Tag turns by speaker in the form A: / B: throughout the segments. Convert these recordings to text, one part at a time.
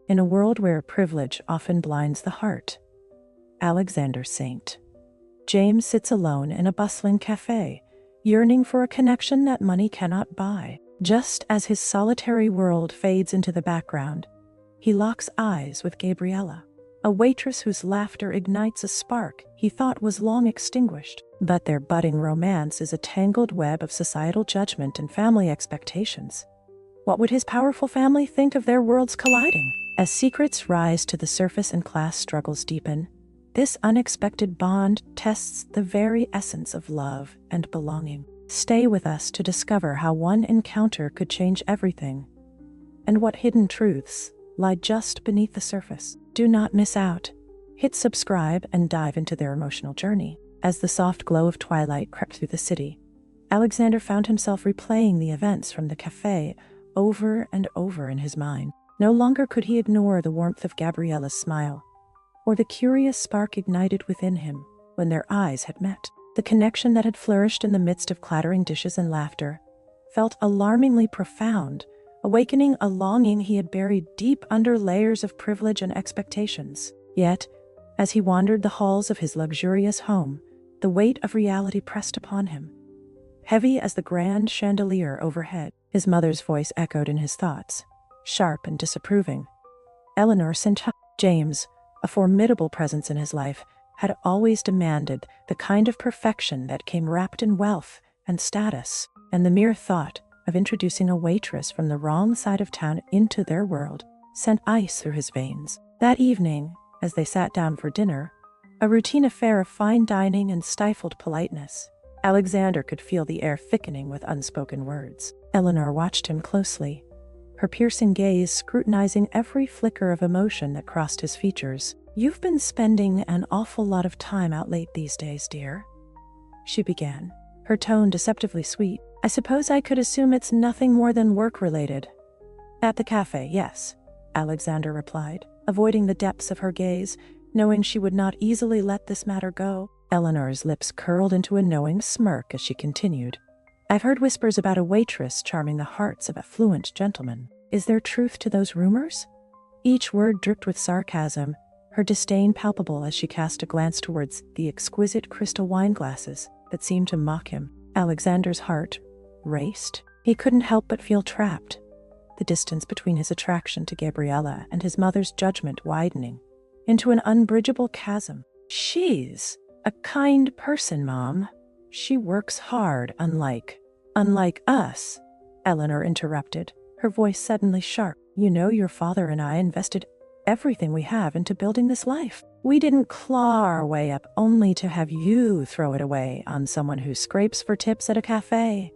A: In a world where privilege often blinds the heart. Alexander St. James sits alone in a bustling cafe, yearning for a connection that money cannot buy. Just as his solitary world fades into the background, he locks eyes with Gabriella, a waitress whose laughter ignites a spark he thought was long extinguished. But their budding romance is a tangled web of societal judgment and family expectations. What would his powerful family think of their worlds colliding? As secrets rise to the surface and class struggles deepen, this unexpected bond tests the very essence of love and belonging. Stay with us to discover how one encounter could change everything, and what hidden truths lie just beneath the surface. Do not miss out. Hit subscribe and dive into their emotional journey. As the soft glow of twilight crept through the city, Alexander found himself replaying the events from the cafe over and over in his mind. No longer could he ignore the warmth of Gabriella's smile, or the curious spark ignited within him when their eyes had met. The connection that had flourished in the midst of clattering dishes and laughter felt alarmingly profound, awakening a longing he had buried deep under layers of privilege and expectations. Yet, as he wandered the halls of his luxurious home, the weight of reality pressed upon him. Heavy as the grand chandelier overhead, his mother's voice echoed in his thoughts, sharp and disapproving. Eleanor St. James, a formidable presence in his life, had always demanded the kind of perfection that came wrapped in wealth and status, and the mere thought of introducing a waitress from the wrong side of town into their world sent ice through his veins. That evening, as they sat down for dinner, a routine affair of fine dining and stifled politeness, Alexander could feel the air thickening with unspoken words. Eleanor watched him closely, her piercing gaze scrutinizing every flicker of emotion that crossed his features. "You've been spending an awful lot of time out late these days, dear," she began, her tone deceptively sweet. "I suppose I could assume it's nothing more than work-related." "At the cafe, yes," Alexander replied, avoiding the depths of her gaze, knowing she would not easily let this matter go. Eleanor's lips curled into a knowing smirk as she continued. "I've heard whispers about a waitress charming the hearts of affluent gentlemen. Is there truth to those rumors?" Each word dripped with sarcasm, her disdain palpable as she cast a glance towards the exquisite crystal wine glasses that seemed to mock him. Alexander's heart raced. He couldn't help but feel trapped, the distance between his attraction to Gabriella and his mother's judgment widening into an unbridgeable chasm. "She's a kind person, Mom. She works hard, unlike us," Eleanor interrupted, her voice suddenly sharp. "You know, your father and I invested everything we have into building this life. We didn't claw our way up only to have you throw it away on someone who scrapes for tips at a cafe."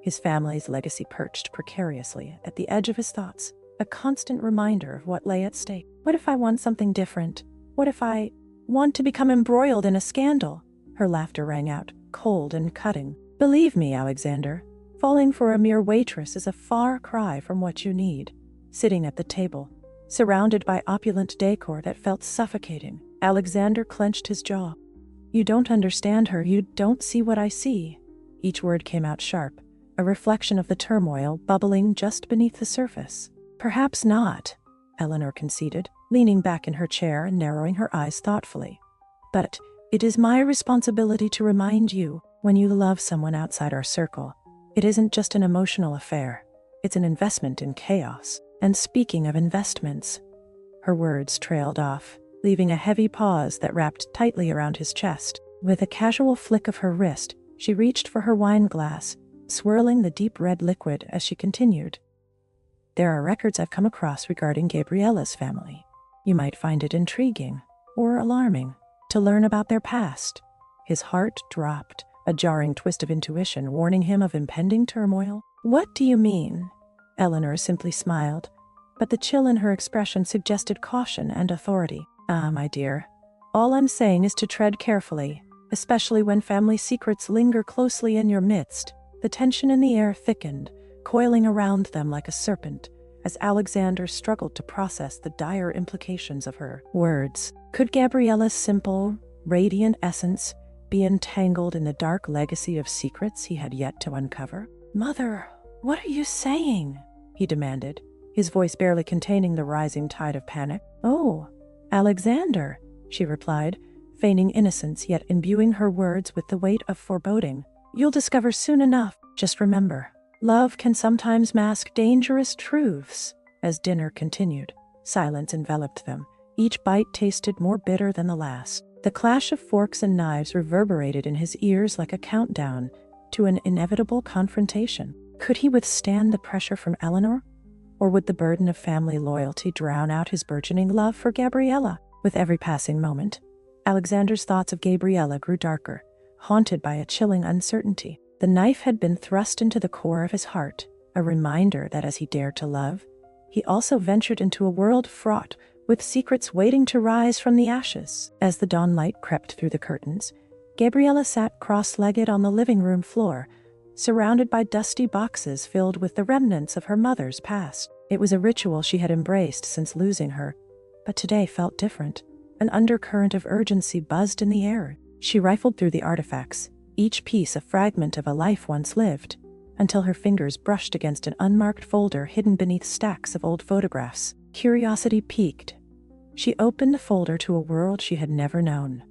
A: His family's legacy perched precariously at the edge of his thoughts, a constant reminder of what lay at stake. "What if I want something different? What if I want to become embroiled in a scandal?" Her laughter rang out, cold and cutting. "Believe me, Alexander, falling for a mere waitress is a far cry from what you need." Sitting at the table, surrounded by opulent decor that felt suffocating, Alexander clenched his jaw. "You don't understand her. You don't see what I see." Each word came out sharp, a reflection of the turmoil bubbling just beneath the surface. "Perhaps not," Eleanor conceded, leaning back in her chair and narrowing her eyes thoughtfully. "But it is my responsibility to remind you, when you love someone outside our circle, it isn't just an emotional affair. It's an investment in chaos. And speaking of investments," her words trailed off, leaving a heavy pause that wrapped tightly around his chest. With a casual flick of her wrist, she reached for her wine glass, swirling the deep red liquid as she continued. "There are records I've come across regarding Gabriella's family. You might find it intriguing, or alarming, to learn about their past." His heart dropped, a jarring twist of intuition warning him of impending turmoil. "What do you mean?" Eleanor simply smiled, but the chill in her expression suggested caution and authority. "Ah, my dear, all I'm saying is to tread carefully, especially when family secrets linger closely in your midst." The tension in the air thickened, coiling around them like a serpent, as Alexander struggled to process the dire implications of her words. Could Gabriella's simple, radiant essence be entangled in the dark legacy of secrets he had yet to uncover? "Mother, what are you saying?" he demanded, his voice barely containing the rising tide of panic. "Oh, Alexander," she replied, feigning innocence yet imbuing her words with the weight of foreboding. "You'll discover soon enough. Just remember, love can sometimes mask dangerous truths." As dinner continued, silence enveloped them. Each bite tasted more bitter than the last. The clash of forks and knives reverberated in his ears like a countdown to an inevitable confrontation. Could he withstand the pressure from Eleanor? Or would the burden of family loyalty drown out his burgeoning love for Gabriella? With every passing moment, Alexander's thoughts of Gabriella grew darker, haunted by a chilling uncertainty. The knife had been thrust into the core of his heart, a reminder that as he dared to love, he also ventured into a world fraught with secrets waiting to rise from the ashes. As the dawn light crept through the curtains, Gabriella sat cross-legged on the living room floor, surrounded by dusty boxes filled with the remnants of her mother's past. It was a ritual she had embraced since losing her, but today felt different. An undercurrent of urgency buzzed in the air. She rifled through the artifacts, each piece a fragment of a life once lived, until her fingers brushed against an unmarked folder hidden beneath stacks of old photographs. Curiosity piqued. She opened the folder to a world she had never known.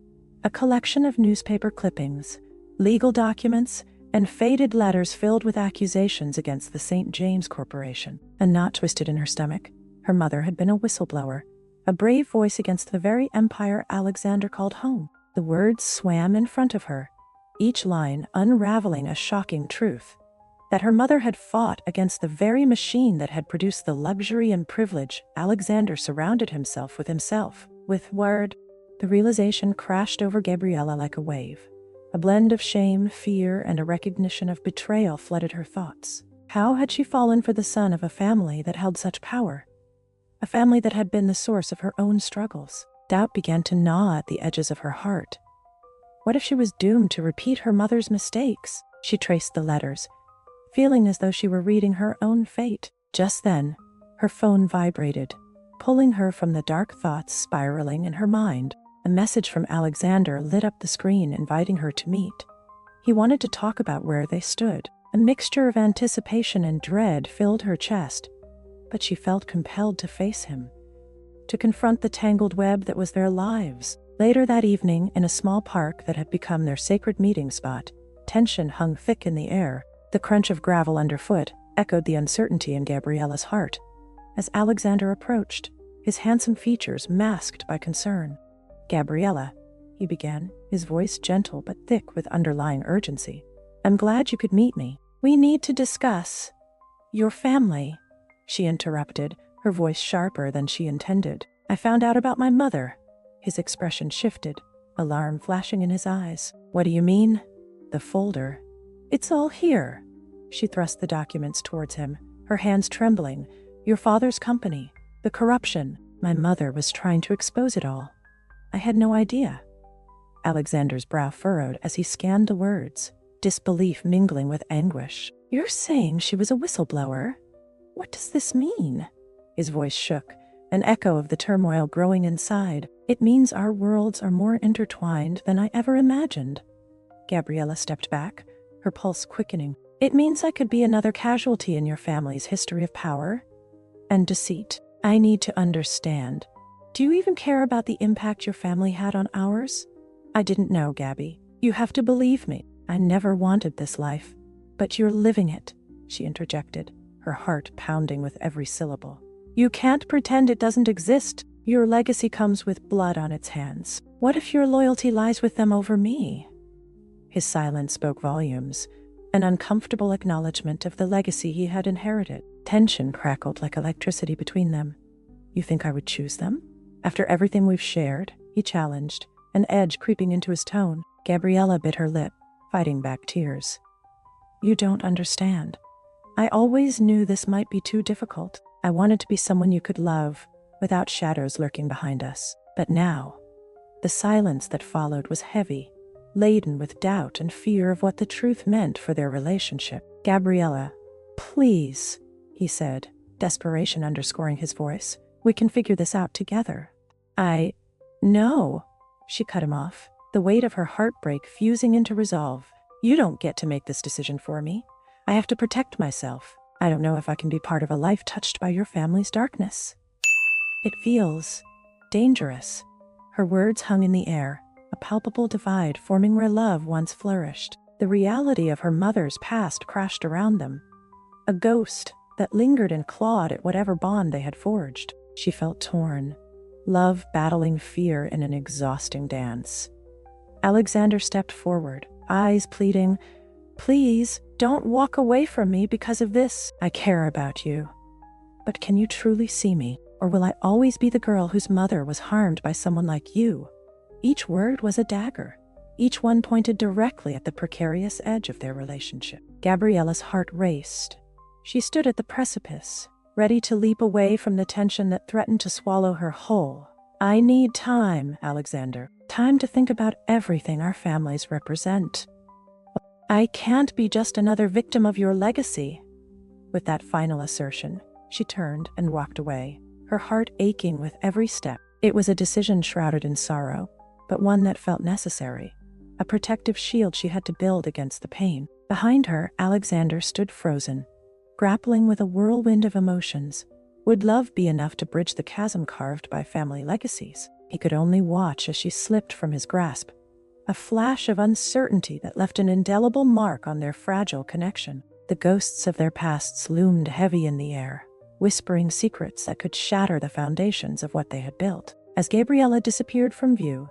A: A collection of newspaper clippings, legal documents, and faded letters filled with accusations against the St. James Corporation. A knot twisted in her stomach. Her mother had been a whistleblower, a brave voice against the very empire Alexander called home. The words swam in front of her, each line unraveling a shocking truth: that her mother had fought against the very machine that had produced the luxury and privilege Alexander surrounded himself with. The realization crashed over Gabriella like a wave. A blend of shame, fear, and a recognition of betrayal flooded her thoughts. How had she fallen for the son of a family that held such power? A family that had been the source of her own struggles. Doubt began to gnaw at the edges of her heart. What if she was doomed to repeat her mother's mistakes? She traced the letters, feeling as though she were reading her own fate. Just then, her phone vibrated, pulling her from the dark thoughts spiraling in her mind. A message from Alexander lit up the screen, inviting her to meet. He wanted to talk about where they stood. A mixture of anticipation and dread filled her chest, but she felt compelled to face him, to confront the tangled web that was their lives. Later that evening, in a small park that had become their sacred meeting spot, tension hung thick in the air. The crunch of gravel underfoot echoed the uncertainty in Gabriella's heart. As Alexander approached, his handsome features masked by concern. "Gabriella," he began, his voice gentle but thick with underlying urgency. "I'm glad you could meet me. We need to discuss your family," she interrupted, her voice sharper than she intended. "I found out about my mother." His expression shifted, alarm flashing in his eyes. "What do you mean?" "The folder. It's all here." She thrust the documents towards him, her hands trembling. "Your father's company, the corruption. My mother was trying to expose it all. I had no idea." Alexander's brow furrowed as he scanned the words, disbelief mingling with anguish. "You're saying she was a whistleblower? What does this mean?" His voice shook, an echo of the turmoil growing inside. "It means our worlds are more intertwined than I ever imagined." Gabriella stepped back, her pulse quickening. "It means I could be another casualty in your family's history of power and deceit. I need to understand. Do you even care about the impact your family had on ours?" "I didn't know, Gabby. You have to believe me. I never wanted this life. But you're living it," she interjected, her heart pounding with every syllable. "You can't pretend it doesn't exist. Your legacy comes with blood on its hands. What if your loyalty lies with them over me?" His silence spoke volumes, an uncomfortable acknowledgement of the legacy he had inherited. Tension crackled like electricity between them. "You think I would choose them? After everything we've shared?" he challenged, an edge creeping into his tone. Gabriella bit her lip, fighting back tears. "You don't understand. I always knew this might be too difficult. I wanted to be someone you could love, without shadows lurking behind us. But now..." The silence that followed was heavy, laden with doubt and fear of what the truth meant for their relationship. "Gabriella, please," he said, desperation underscoring his voice. "We can figure this out together." No," she cut him off, the weight of her heartbreak fusing into resolve. "You don't get to make this decision for me. I have to protect myself. I don't know if I can be part of a life touched by your family's darkness. It feels dangerous. Her words hung in the air, a palpable divide forming where love once flourished. The reality of her mother's past crashed around them, a ghost that lingered and clawed at whatever bond they had forged. She felt torn, love battling fear in an exhausting dance. Alexander stepped forward, eyes pleading, "Please, don't walk away from me because of this. I care about you. But can you truly see me, or will I always be the girl whose mother was harmed by someone like you?" Each word was a dagger. Each one pointed directly at the precarious edge of their relationship. Gabriela's heart raced. She stood at the precipice, ready to leap away from the tension that threatened to swallow her whole. "I need time, Alexander. Time to think about everything our families represent. I can't be just another victim of your legacy." With that final assertion, she turned and walked away, her heart aching with every step. It was a decision shrouded in sorrow, but one that felt necessary, a protective shield she had to build against the pain. Behind her, Alexander stood frozen, grappling with a whirlwind of emotions. Would love be enough to bridge the chasm carved by family legacies? He could only watch as she slipped from his grasp, a flash of uncertainty that left an indelible mark on their fragile connection. The ghosts of their pasts loomed heavy in the air, whispering secrets that could shatter the foundations of what they had built. As Gabriella disappeared from view,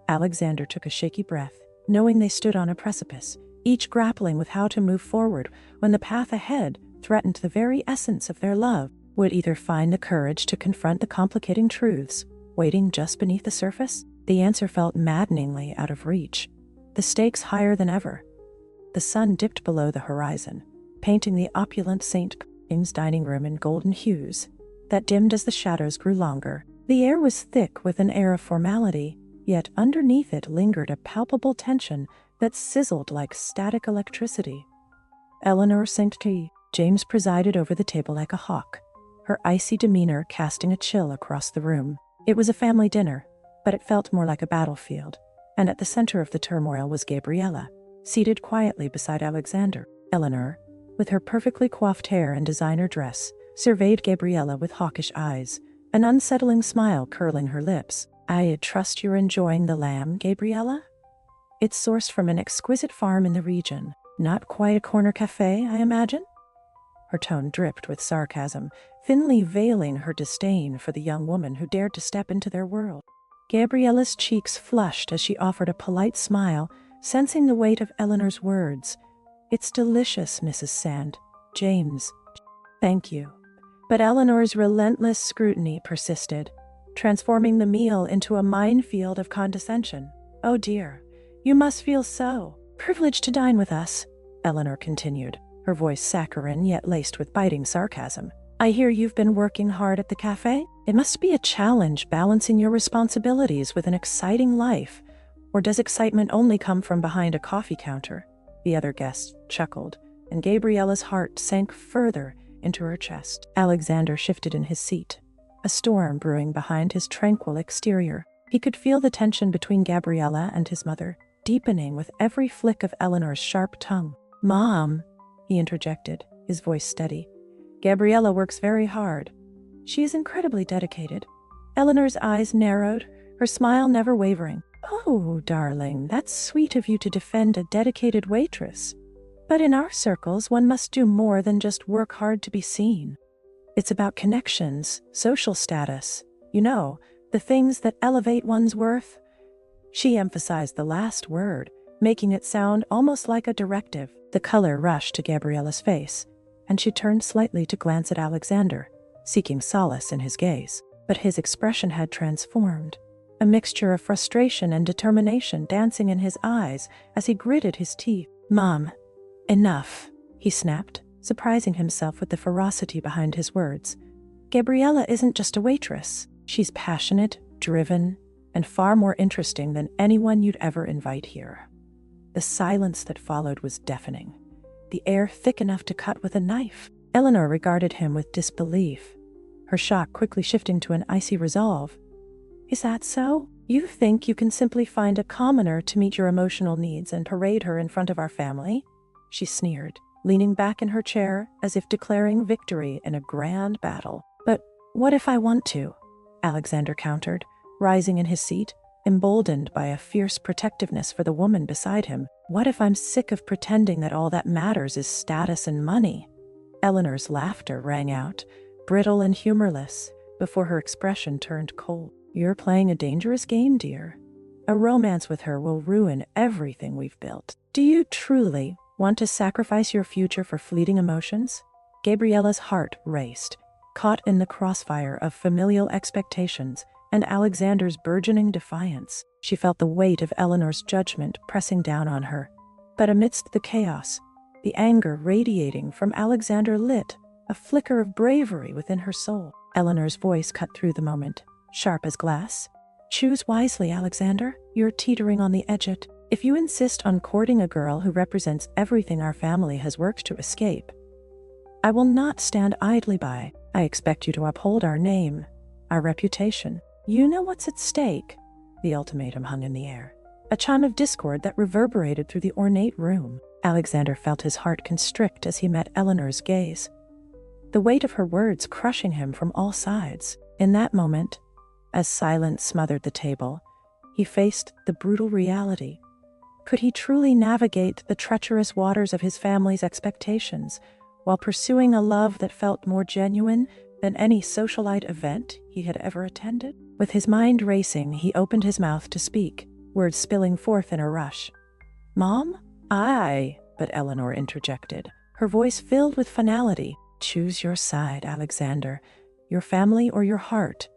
A: Alexander took a shaky breath, knowing they stood on a precipice, each grappling with how to move forward when the path ahead threatened the very essence of their love. Would either find the courage to confront the complicating truths waiting just beneath the surface? The answer felt maddeningly out of reach, the stakes higher than ever. The sun dipped below the horizon, painting the opulent St. James dining room in golden hues that dimmed as the shadows grew longer. The air was thick with an air of formality, yet underneath it lingered a palpable tension that sizzled like static electricity. Eleanor St. James presided over the table like a hawk, her icy demeanor casting a chill across the room. It was a family dinner, but it felt more like a battlefield, and at the center of the turmoil was Gabriella, seated quietly beside Alexander. Eleanor, with her perfectly coiffed hair and designer dress, surveyed Gabriella with hawkish eyes, an unsettling smile curling her lips. "I trust you're enjoying the lamb, Gabriella? It's sourced from an exquisite farm in the region. Not quite a corner cafe, I imagine?" Her tone dripped with sarcasm, thinly veiling her disdain for the young woman who dared to step into their world. Gabriella's cheeks flushed as she offered a polite smile, sensing the weight of Eleanor's words. "It's delicious, Mrs. St. James." "Thank you." But Eleanor's relentless scrutiny persisted, transforming the meal into a minefield of condescension. "Oh dear, you must feel so privileged to dine with us," Eleanor continued, her voice saccharine yet laced with biting sarcasm. "I hear you've been working hard at the cafe? It must be a challenge balancing your responsibilities with an exciting life. Or does excitement only come from behind a coffee counter?" The other guest chuckled, and Gabriella's heart sank further into her chest. Alexander shifted in his seat, a storm brewing behind his tranquil exterior. He could feel the tension between Gabriella and his mother, deepening with every flick of Eleanor's sharp tongue. "Mom," he interjected, his voice steady, "Gabriella works very hard. She is incredibly dedicated." Eleanor's eyes narrowed, her smile never wavering. "Oh, darling, that's sweet of you to defend a dedicated waitress. But in our circles, one must do more than just work hard to be seen. It's about connections, social status, you know, the things that elevate one's worth." She emphasized the last word, making it sound almost like a directive. The color rushed to Gabriella's face, and she turned slightly to glance at Alexander, seeking solace in his gaze. But his expression had transformed, a mixture of frustration and determination dancing in his eyes as he gritted his teeth. "Mom, enough," he snapped, surprising himself with the ferocity behind his words. "Gabriella isn't just a waitress. She's passionate, driven, and far more interesting than anyone you'd ever invite here." The silence that followed was deafening, the air thick enough to cut with a knife. Eleanor regarded him with disbelief, her shock quickly shifting to an icy resolve. "Is that so? You think you can simply find a commoner to meet your emotional needs and parade her in front of our family?" She sneered, leaning back in her chair as if declaring victory in a grand battle. "But what if I want to?" Alexander countered, rising in his seat, emboldened by a fierce protectiveness for the woman beside him. "What if I'm sick of pretending that all that matters is status and money?" Eleanor's laughter rang out, brittle and humorless, before her expression turned cold. "You're playing a dangerous game, dear. A romance with her will ruin everything we've built. Do you truly want to sacrifice your future for fleeting emotions?" Gabriella's heart raced, caught in the crossfire of familial expectations and Alexander's burgeoning defiance. She felt the weight of Eleanor's judgment pressing down on her. But amidst the chaos, the anger radiating from Alexander lit a flicker of bravery within her soul. Eleanor's voice cut through the moment, sharp as glass. "Choose wisely, Alexander. You're teetering on the edge. If you insist on courting a girl who represents everything our family has worked to escape, I will not stand idly by. I expect you to uphold our name, our reputation. You know what's at stake." The ultimatum hung in the air, a chime of discord that reverberated through the ornate room. Alexander felt his heart constrict as he met Eleanor's gaze, the weight of her words crushing him from all sides. In that moment, as silence smothered the table, he faced the brutal reality. Could he truly navigate the treacherous waters of his family's expectations while pursuing a love that felt more genuine than any socialite event he had ever attended? With his mind racing, he opened his mouth to speak, words spilling forth in a rush. "Mom?" "Aye," but Eleanor interjected, her voice filled with finality. "Choose your side, Alexander. Your family or your heart."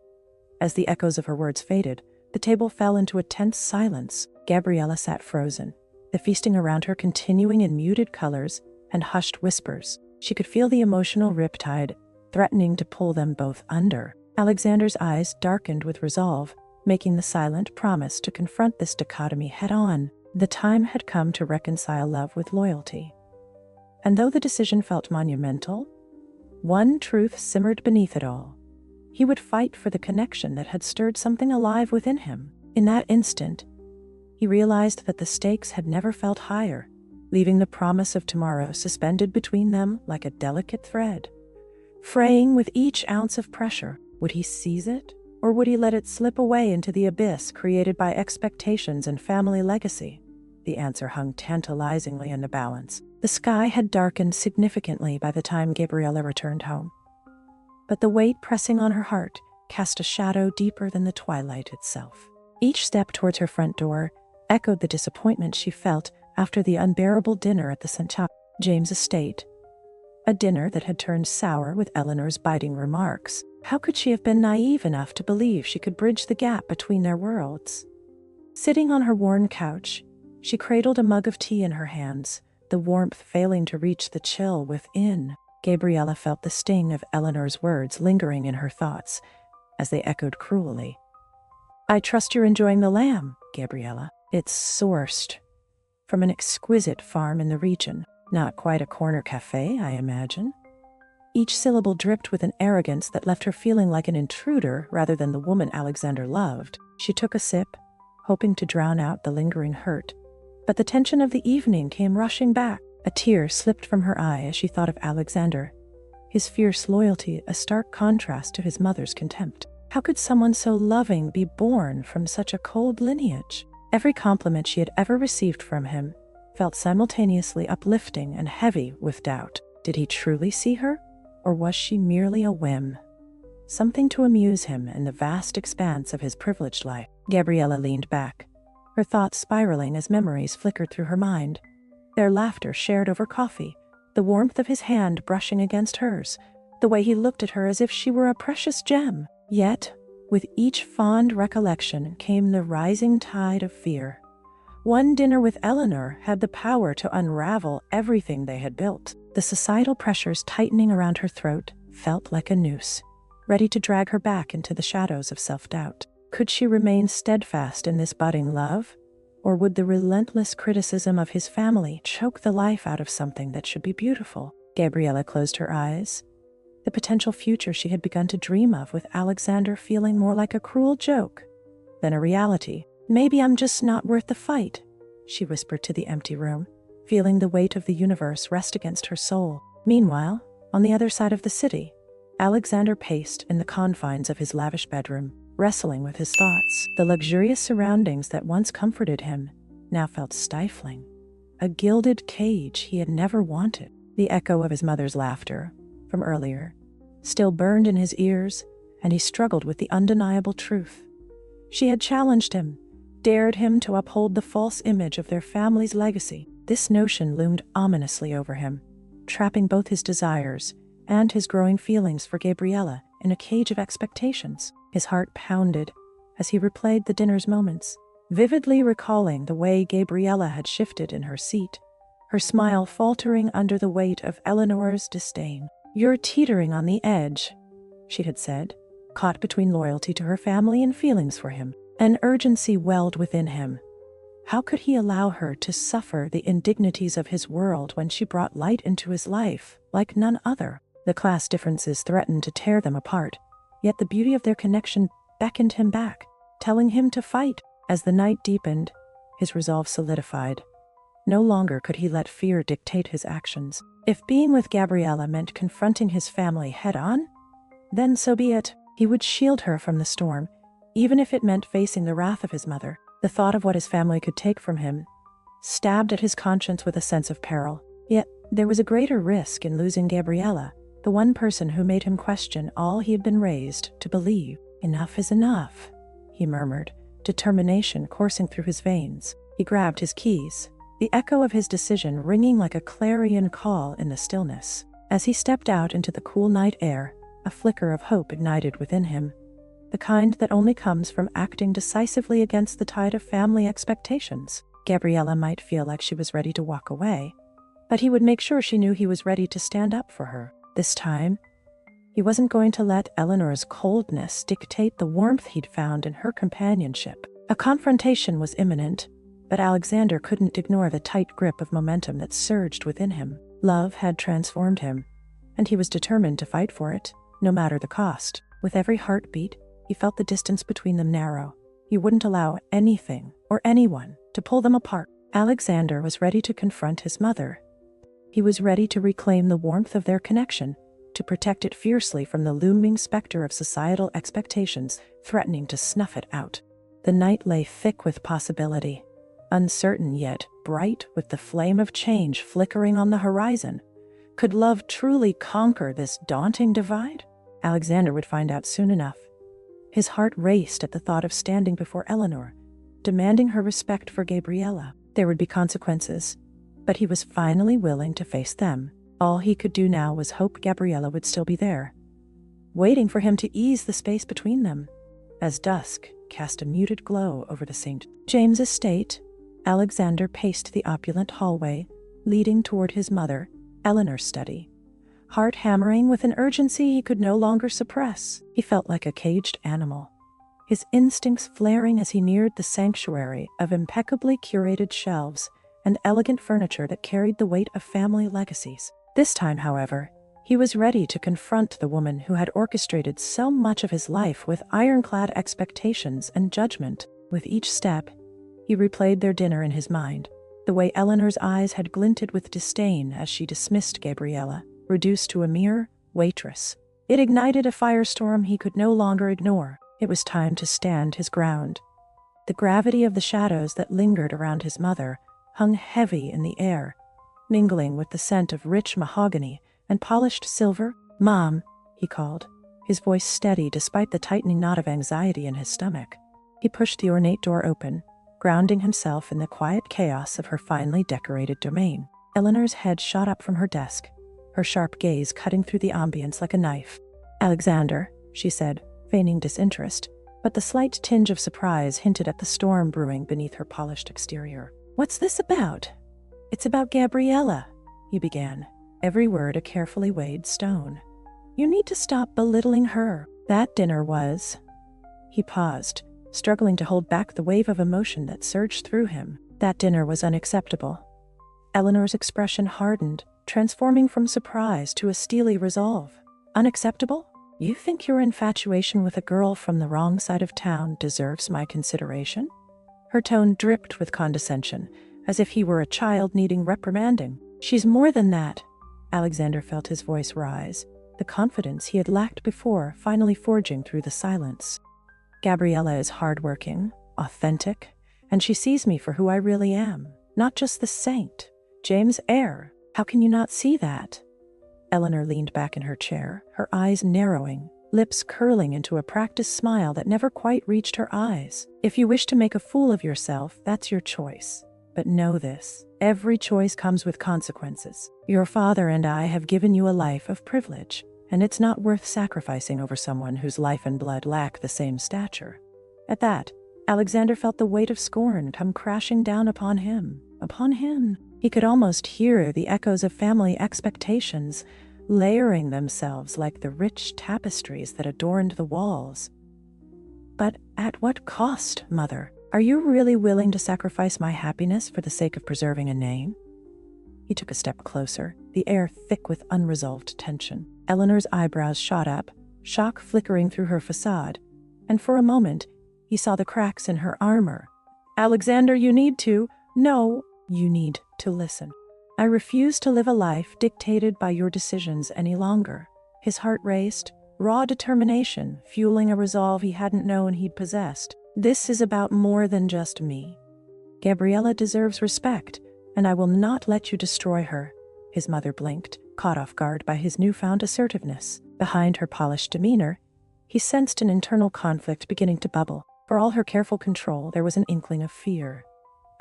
A: As the echoes of her words faded, the table fell into a tense silence. Gabriella sat frozen, the feasting around her continuing in muted colors and hushed whispers. She could feel the emotional riptide threatening to pull them both under. Alexander's eyes darkened with resolve, making the silent promise to confront this dichotomy head-on. The time had come to reconcile love with loyalty. And though the decision felt monumental, one truth simmered beneath it all. He would fight for the connection that had stirred something alive within him. In that instant, he realized that the stakes had never felt higher, leaving the promise of tomorrow suspended between them like a delicate thread, fraying with each ounce of pressure. Would he seize it, or would he let it slip away into the abyss created by expectations and family legacy? The answer hung tantalizingly in the balance. The sky had darkened significantly by the time Gabriella returned home, but the weight pressing on her heart cast a shadow deeper than the twilight itself. Each step towards her front door echoed the disappointment she felt after the unbearable dinner at the St. James estate, a dinner that had turned sour with Eleanor's biting remarks. How could she have been naive enough to believe she could bridge the gap between their worlds? Sitting on her worn couch, she cradled a mug of tea in her hands, the warmth failing to reach the chill within. Gabriella felt the sting of Eleanor's words lingering in her thoughts as they echoed cruelly. "I trust you're enjoying the lamb, Gabriella. It's sourced from an exquisite farm in the region. Not quite a corner cafe, I imagine." Each syllable dripped with an arrogance that left her feeling like an intruder rather than the woman Alexander loved. She took a sip, hoping to drown out the lingering hurt, but the tension of the evening came rushing back. A tear slipped from her eye as she thought of Alexander, his fierce loyalty a stark contrast to his mother's contempt. How could someone so loving be born from such a cold lineage? Every compliment she had ever received from him felt simultaneously uplifting and heavy with doubt. Did he truly see her, or was she merely a whim? Something to amuse him in the vast expanse of his privileged life. Gabriella leaned back, her thoughts spiraling as memories flickered through her mind. Their laughter shared over coffee, the warmth of his hand brushing against hers, the way he looked at her as if she were a precious gem. Yet, with each fond recollection came the rising tide of fear. One dinner with Eleanor had the power to unravel everything they had built. The societal pressures tightening around her throat felt like a noose, ready to drag her back into the shadows of self-doubt. Could she remain steadfast in this budding love? Or would the relentless criticism of his family choke the life out of something that should be beautiful? Gabriella closed her eyes, the potential future she had begun to dream of with Alexander feeling more like a cruel joke than a reality. "Maybe I'm just not worth the fight," she whispered to the empty room, feeling the weight of the universe rest against her soul. Meanwhile, on the other side of the city, Alexander paced in the confines of his lavish bedroom, wrestling with his thoughts. The luxurious surroundings that once comforted him now felt stifling. A gilded cage he had never wanted. The echo of his mother's laughter, from earlier, still burned in his ears, and he struggled with the undeniable truth. She had challenged him, dared him to uphold the false image of their family's legacy. This notion loomed ominously over him, trapping both his desires and his growing feelings for Gabriella in a cage of expectations. His heart pounded as he replayed the dinner's moments, vividly recalling the way Gabriella had shifted in her seat, her smile faltering under the weight of Eleanor's disdain. "You're teetering on the edge," she had said, caught between loyalty to her family and feelings for him. An urgency welled within him. How could he allow her to suffer the indignities of his world when she brought light into his life like none other? The class differences threatened to tear them apart, yet the beauty of their connection beckoned him back, telling him to fight. As the night deepened, his resolve solidified. No longer could he let fear dictate his actions. If being with Gabriella meant confronting his family head-on, then so be it. He would shield her from the storm, even if it meant facing the wrath of his mother. The thought of what his family could take from him stabbed at his conscience with a sense of peril. Yet there was a greater risk in losing Gabriella, the one person who made him question all he had been raised to believe. "Enough is enough," he murmured, determination coursing through his veins. He grabbed his keys, the echo of his decision ringing like a clarion call in the stillness. As he stepped out into the cool night air, a flicker of hope ignited within him, the kind that only comes from acting decisively against the tide of family expectations. Gabriella might feel like she was ready to walk away, but he would make sure she knew he was ready to stand up for her. This time, he wasn't going to let Eleanor's coldness dictate the warmth he'd found in her companionship. A confrontation was imminent, but Alexander couldn't ignore the tight grip of momentum that surged within him. Love had transformed him, and he was determined to fight for it, no matter the cost. With every heartbeat, he felt the distance between them narrow. He wouldn't allow anything or anyone to pull them apart. Alexander was ready to confront his mother. He was ready to reclaim the warmth of their connection, to protect it fiercely from the looming specter of societal expectations threatening to snuff it out. The night lay thick with possibility, uncertain yet bright with the flame of change flickering on the horizon. Could love truly conquer this daunting divide? Alexander would find out soon enough. His heart raced at the thought of standing before Eleanor, demanding her respect for Gabriella. There would be consequences, but he was finally willing to face them. All he could do now was hope Gabriella would still be there, waiting for him to ease the space between them. As dusk cast a muted glow over the St. James estate, Alexander paced the opulent hallway, leading toward his mother, Eleanor's study, heart hammering with an urgency he could no longer suppress. He felt like a caged animal, his instincts flaring as he neared the sanctuary of impeccably curated shelves and elegant furniture that carried the weight of family legacies. This time, however, he was ready to confront the woman who had orchestrated so much of his life with ironclad expectations and judgment. With each step, he replayed their dinner in his mind, the way Eleanor's eyes had glinted with disdain as she dismissed Gabriella, reduced to a mere waitress. It ignited a firestorm he could no longer ignore. It was time to stand his ground. The gravity of the shadows that lingered around his mother hung heavy in the air, mingling with the scent of rich mahogany and polished silver. "Mom," he called, his voice steady despite the tightening knot of anxiety in his stomach. He pushed the ornate door open, grounding himself in the quiet chaos of her finely decorated domain. Eleanor's head shot up from her desk, her sharp gaze cutting through the ambience like a knife. "Alexander," she said, feigning disinterest, but the slight tinge of surprise hinted at the storm brewing beneath her polished exterior. "What's this about?" "It's about Gabriella," he began, every word a carefully weighed stone. "You need to stop belittling her. That dinner was—" He paused, struggling to hold back the wave of emotion that surged through him. "That dinner was unacceptable." Eleanor's expression hardened, transforming from surprise to a steely resolve. "Unacceptable? You think your infatuation with a girl from the wrong side of town deserves my consideration?" Her tone dripped with condescension, as if he were a child needing reprimanding. "She's more than that." Alexander felt his voice rise, the confidence he had lacked before finally forging through the silence. "Gabriella is hardworking, authentic, and she sees me for who I really am, not just the saint, James' heir. How can you not see that?" Eleanor leaned back in her chair, her eyes narrowing, lips curling into a practiced smile that never quite reached her eyes. "If you wish to make a fool of yourself, that's your choice. But know this, every choice comes with consequences. Your father and I have given you a life of privilege, and it's not worth sacrificing over someone whose life and blood lack the same stature." At that, Alexander felt the weight of scorn come crashing down upon him. Upon him. He could almost hear the echoes of family expectations, layering themselves like the rich tapestries that adorned the walls. "But at what cost, Mother? Are you really willing to sacrifice my happiness for the sake of preserving a name?" He took a step closer, the air thick with unresolved tension. Eleanor's eyebrows shot up, shock flickering through her facade, and for a moment, he saw the cracks in her armor. "Alexander, you need to listen. I refuse to live a life dictated by your decisions any longer." His heart raced, raw determination fueling a resolve he hadn't known he'd possessed. "This is about more than just me. Gabriella deserves respect, and I will not let you destroy her." His mother blinked, caught off guard by his newfound assertiveness. Behind her polished demeanor, he sensed an internal conflict beginning to bubble. For all her careful control, there was an inkling of fear,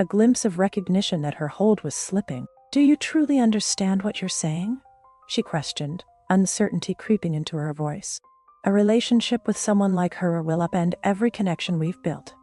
A: a glimpse of recognition that her hold was slipping. "Do you truly understand what you're saying?" she questioned, uncertainty creeping into her voice. "A relationship with someone like her will upend every connection we've built.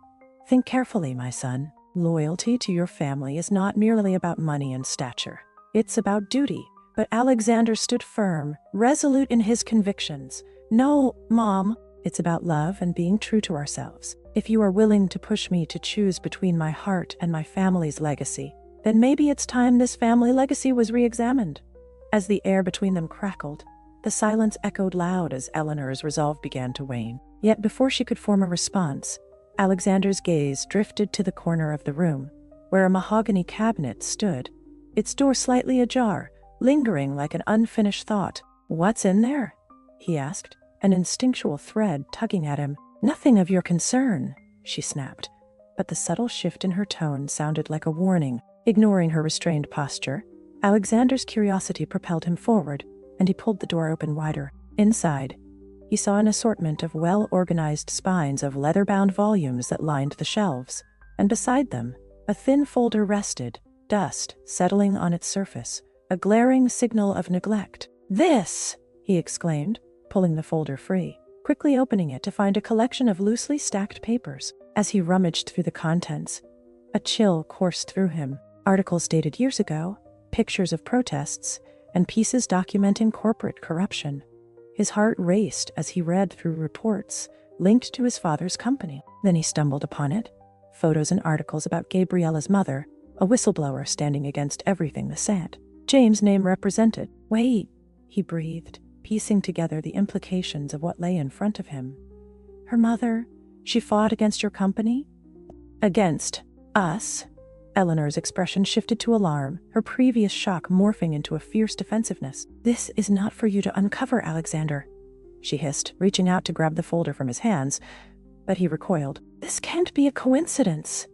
A: Think carefully, my son. Loyalty to your family is not merely about money and stature. It's about duty." But Alexander stood firm, resolute in his convictions. "No, Mom, it's about love and being true to ourselves. If you are willing to push me to choose between my heart and my family's legacy, then maybe it's time this family legacy was re-examined." As the air between them crackled, the silence echoed loud as Eleanor's resolve began to wane. Yet before she could form a response, Alexander's gaze drifted to the corner of the room, where a mahogany cabinet stood, its door slightly ajar, lingering like an unfinished thought. "What's in there?" he asked, an instinctual thread tugging at him. "Nothing of your concern," she snapped, but the subtle shift in her tone sounded like a warning. Ignoring her restrained posture, Alexander's curiosity propelled him forward, and he pulled the door open wider. Inside, he saw an assortment of well-organized spines of leather-bound volumes that lined the shelves, and beside them, a thin folder rested, dust settling on its surface, a glaring signal of neglect. "This!" he exclaimed, pulling the folder free, quickly opening it to find a collection of loosely stacked papers. As he rummaged through the contents, a chill coursed through him. Articles dated years ago, pictures of protests, and pieces documenting corporate corruption. His heart raced as he read through reports linked to his father's company. Then he stumbled upon it, photos and articles about Gabriella's mother, a whistleblower standing against everything the Sant James' name represented. "Wait," he breathed, piecing together the implications of what lay in front of him. "Her mother, she fought against your company?" "Against us?" Eleanor's expression shifted to alarm, her previous shock morphing into a fierce defensiveness. "This is not for you to uncover, Alexander," she hissed, reaching out to grab the folder from his hands, but he recoiled. "This can't be a coincidence,"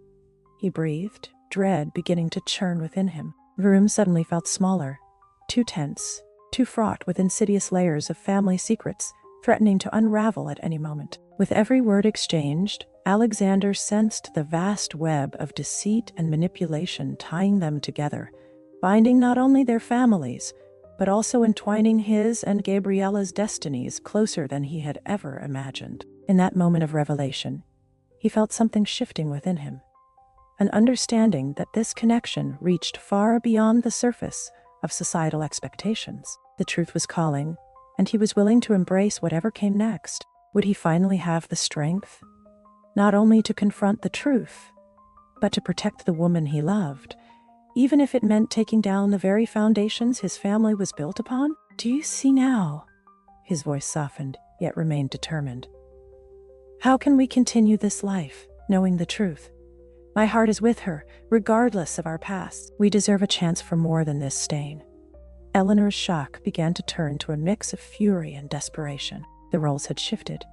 A: he breathed, dread beginning to churn within him. The room suddenly felt smaller, too tense, too fraught with insidious layers of family secrets, threatening to unravel at any moment. With every word exchanged, Alexander sensed the vast web of deceit and manipulation tying them together, binding not only their families, but also entwining his and Gabriella's destinies closer than he had ever imagined. In that moment of revelation, he felt something shifting within him, an understanding that this connection reached far beyond the surface of societal expectations. The truth was calling, and he was willing to embrace whatever came next. Would he finally have the strength, not only to confront the truth, but to protect the woman he loved, even if it meant taking down the very foundations his family was built upon? "Do you see now?" His voice softened, yet remained determined. "How can we continue this life, knowing the truth, My heart is with her, regardless of our past. We deserve a chance for more than this stain." Eleanor's shock began to turn to a mix of fury and desperation. The roles had shifted.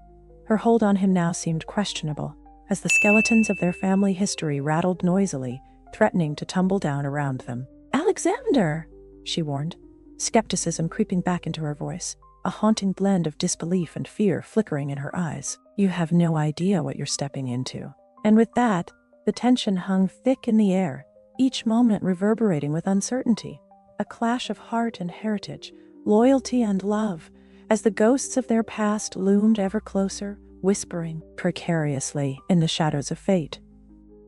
A: Her hold on him now seemed questionable, as the skeletons of their family history rattled noisily, threatening to tumble down around them. "Alexander!" she warned, skepticism creeping back into her voice, a haunting blend of disbelief and fear flickering in her eyes. "You have no idea what you're stepping into." And with that, the tension hung thick in the air, each moment reverberating with uncertainty, a clash of heart and heritage, loyalty and love, as the ghosts of their past loomed ever closer, whispering precariously in the shadows of fate.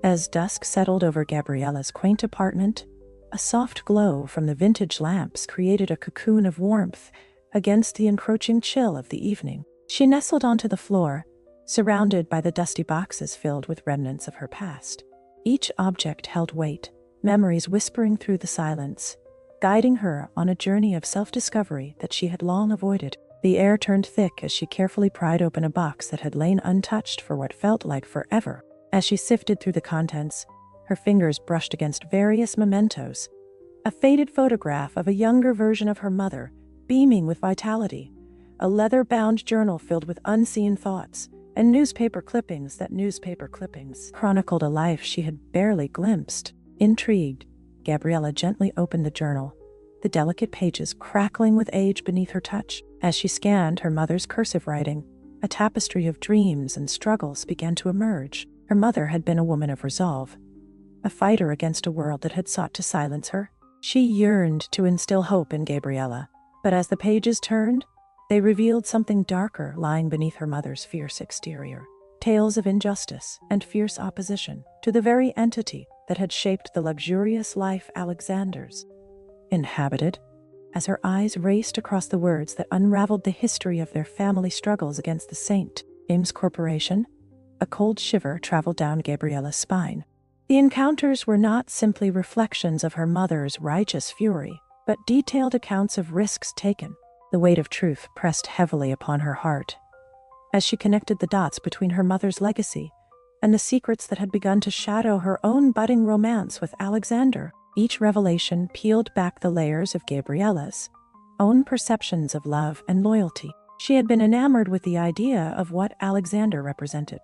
A: As dusk settled over Gabriella's quaint apartment, a soft glow from the vintage lamps created a cocoon of warmth against the encroaching chill of the evening. She nestled onto the floor, surrounded by the dusty boxes filled with remnants of her past. Each object held weight, memories whispering through the silence, guiding her on a journey of self-discovery that she had long avoided. The air turned thick as she carefully pried open a box that had lain untouched for what felt like forever. As she sifted through the contents, her fingers brushed against various mementos. A faded photograph of a younger version of her mother, beaming with vitality, a leather-bound journal filled with unseen thoughts, and newspaper clippings chronicled a life she had barely glimpsed. Intrigued, Gabriella gently opened the journal, the delicate pages crackling with age beneath her touch. As she scanned her mother's cursive writing, a tapestry of dreams and struggles began to emerge. Her mother had been a woman of resolve, a fighter against a world that had sought to silence her. She yearned to instill hope in Gabriella, but as the pages turned, they revealed something darker lying beneath her mother's fierce exterior. Tales of injustice and fierce opposition to the very entity that had shaped the luxurious life Alexander's inhabited. As her eyes raced across the words that unraveled the history of their family struggles against the St. James Corporation, a cold shiver traveled down Gabriella's spine. The encounters were not simply reflections of her mother's righteous fury, but detailed accounts of risks taken. The weight of truth pressed heavily upon her heart as she connected the dots between her mother's legacy and the secrets that had begun to shadow her own budding romance with Alexander. Each revelation peeled back the layers of Gabriella's own perceptions of love and loyalty. She had been enamored with the idea of what Alexander represented,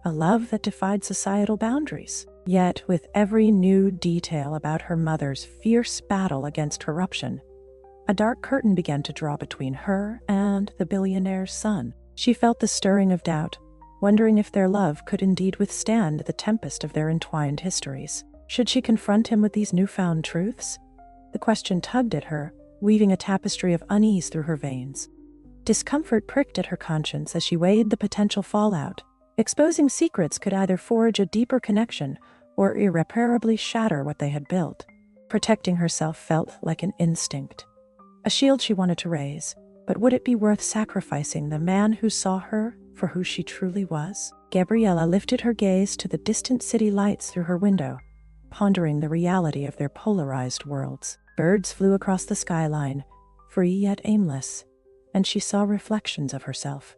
A: a love that defied societal boundaries. Yet, with every new detail about her mother's fierce battle against corruption, a dark curtain began to draw between her and the billionaire's son. She felt the stirring of doubt, wondering if their love could indeed withstand the tempest of their entwined histories. Should she confront him with these newfound truths? The question tugged at her, weaving a tapestry of unease through her veins. Discomfort pricked at her conscience as she weighed the potential fallout. Exposing secrets could either forge a deeper connection or irreparably shatter what they had built. Protecting herself felt like an instinct, a shield she wanted to raise. But would it be worth sacrificing the man who saw her for who she truly was? Gabriella lifted her gaze to the distant city lights through her window, pondering the reality of their polarized worlds. Birds flew across the skyline, free yet aimless, and she saw reflections of herself,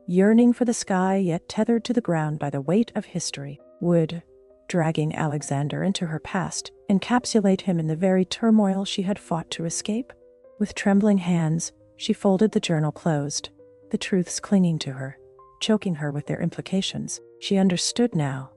A: yearning for the sky yet tethered to the ground by the weight of history. Would dragging Alexander into her past encapsulate him in the very turmoil she had fought to escape? With trembling hands, she folded the journal closed, the truths clinging to her, choking her with their implications. She understood now.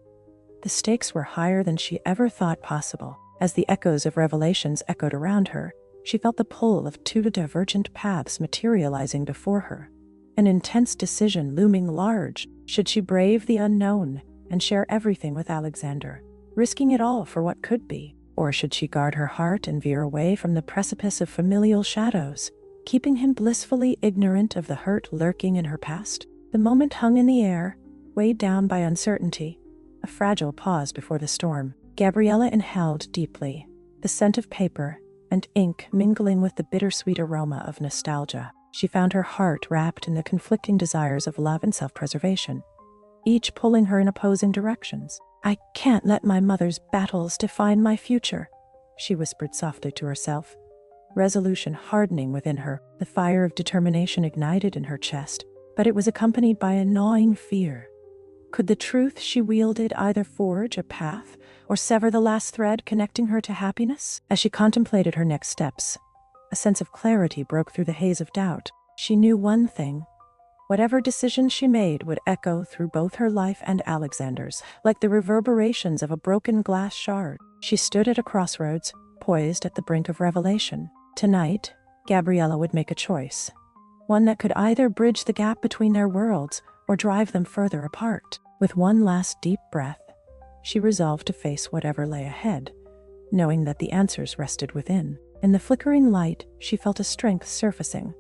A: The stakes were higher than she ever thought possible. As the echoes of revelations echoed around her, she felt the pull of two divergent paths materializing before her, an intense decision looming large. Should she brave the unknown and share everything with Alexander, risking it all for what could be? Or should she guard her heart and veer away from the precipice of familial shadows, keeping him blissfully ignorant of the hurt lurking in her past? The moment hung in the air, weighed down by uncertainty, a fragile pause before the storm. Gabriella inhaled deeply, the scent of paper and ink mingling with the bittersweet aroma of nostalgia. She found her heart wrapped in the conflicting desires of love and self-preservation, each pulling her in opposing directions. "I can't let my mother's battles define my future," she whispered softly to herself, resolution hardening within her. The fire of determination ignited in her chest, but it was accompanied by a gnawing fear. Could the truth she wielded either forge a path or sever the last thread connecting her to happiness? As she contemplated her next steps, a sense of clarity broke through the haze of doubt. She knew one thing. Whatever decision she made would echo through both her life and Alexander's, like the reverberations of a broken glass shard. She stood at a crossroads, poised at the brink of revelation. Tonight, Gabriella would make a choice. One that could either bridge the gap between their worlds or drive them further apart. With one last deep breath, she resolved to face whatever lay ahead, knowing that the answers rested within. In the flickering light, she felt a strength surfacing.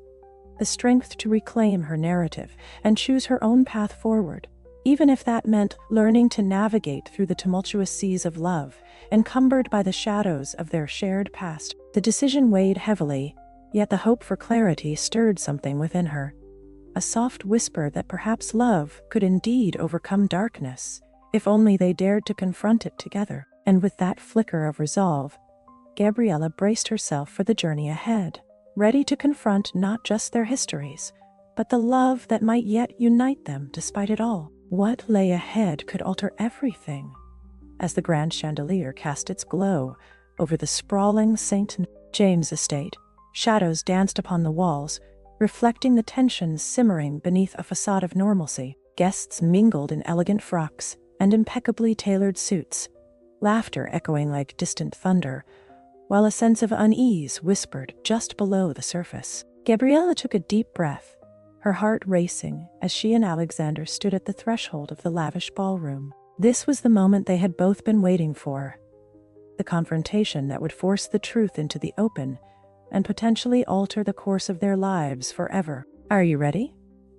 A: The strength to reclaim her narrative and choose her own path forward, even if that meant learning to navigate through the tumultuous seas of love, encumbered by the shadows of their shared past. The decision weighed heavily, yet the hope for clarity stirred something within her. A soft whisper that perhaps love could indeed overcome darkness, if only they dared to confront it together. And with that flicker of resolve, Gabriella braced herself for the journey ahead, ready to confront not just their histories, but the love that might yet unite them despite it all. What lay ahead could alter everything. As the grand chandelier cast its glow over the sprawling St. James estate, shadows danced upon the walls, reflecting the tensions simmering beneath a facade of normalcy. Guests mingled in elegant frocks and impeccably tailored suits, laughter echoing like distant thunder, while a sense of unease whispered just below the surface. Gabriella took a deep breath, her heart racing as she and Alexander stood at the threshold of the lavish ballroom. This was the moment they had both been waiting for, the confrontation that would force the truth into the open and potentially alter the course of their lives forever. "Are you ready?"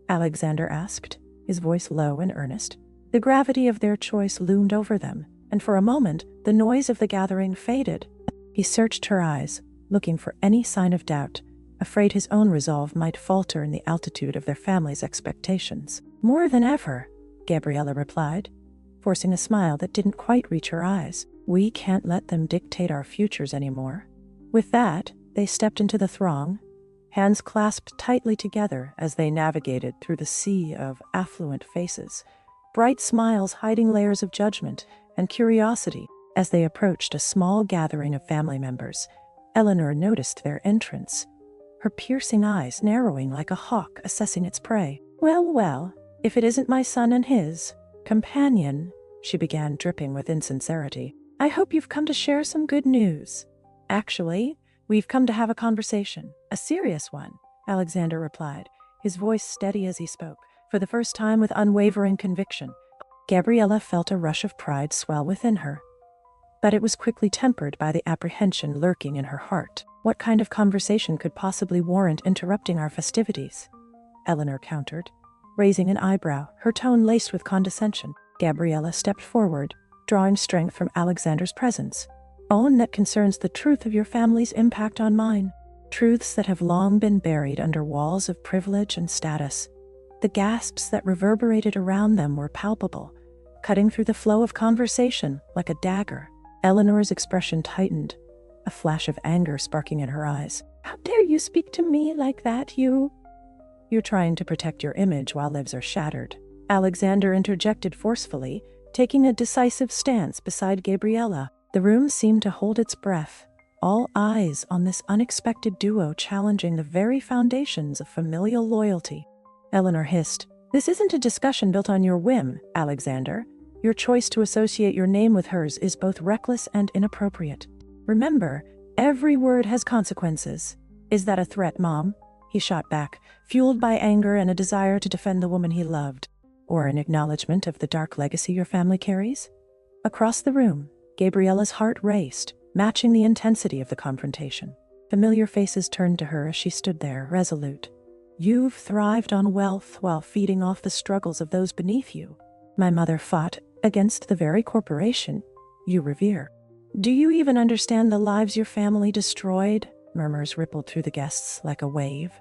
A: Alexander asked, his voice low and earnest. The gravity of their choice loomed over them, and for a moment the noise of the gathering faded. He searched her eyes, looking for any sign of doubt, afraid his own resolve might falter in the altitude of their family's expectations. "More than ever," Gabriella replied, forcing a smile that didn't quite reach her eyes. "We can't let them dictate our futures anymore." With that, they stepped into the throng, hands clasped tightly together as they navigated through the sea of affluent faces, bright smiles hiding layers of judgment and curiosity. As they approached a small gathering of family members, Eleanor noticed their entrance, her piercing eyes narrowing like a hawk assessing its prey. "Well, well, if it isn't my son and his companion," she began, dripping with insincerity. "I hope you've come to share some good news." "Actually, we've come to have a conversation, a serious one," Alexander replied, his voice steady as he spoke, for the first time with unwavering conviction. Gabriella felt a rush of pride swell within her, but it was quickly tempered by the apprehension lurking in her heart. "What kind of conversation could possibly warrant interrupting our festivities?" Eleanor countered, raising an eyebrow, her tone laced with condescension. Gabriella stepped forward, drawing strength from Alexander's presence. "Own that concerns the truth of your family's impact on mine, truths that have long been buried under walls of privilege and status." The gasps that reverberated around them were palpable, cutting through the flow of conversation like a dagger. Eleanor's expression tightened, a flash of anger sparking in her eyes. "How dare you speak to me like that, you?" "You're trying to protect your image while lives are shattered," Alexander interjected forcefully, taking a decisive stance beside Gabriella. The room seemed to hold its breath, all eyes on this unexpected duo challenging the very foundations of familial loyalty. Eleanor hissed, "This isn't a discussion built on your whim, Alexander. Your choice to associate your name with hers is both reckless and inappropriate. Remember, every word has consequences." "Is that a threat, Mom?" he shot back, fueled by anger and a desire to defend the woman he loved. "Or an acknowledgement of the dark legacy your family carries?" Across the room, Gabriella's heart raced, matching the intensity of the confrontation. Familiar faces turned to her as she stood there, resolute. "You've thrived on wealth while feeding off the struggles of those beneath you. My mother fought against the very corporation you revere. Do you even understand the lives your family destroyed?" Murmurs rippled through the guests like a wave,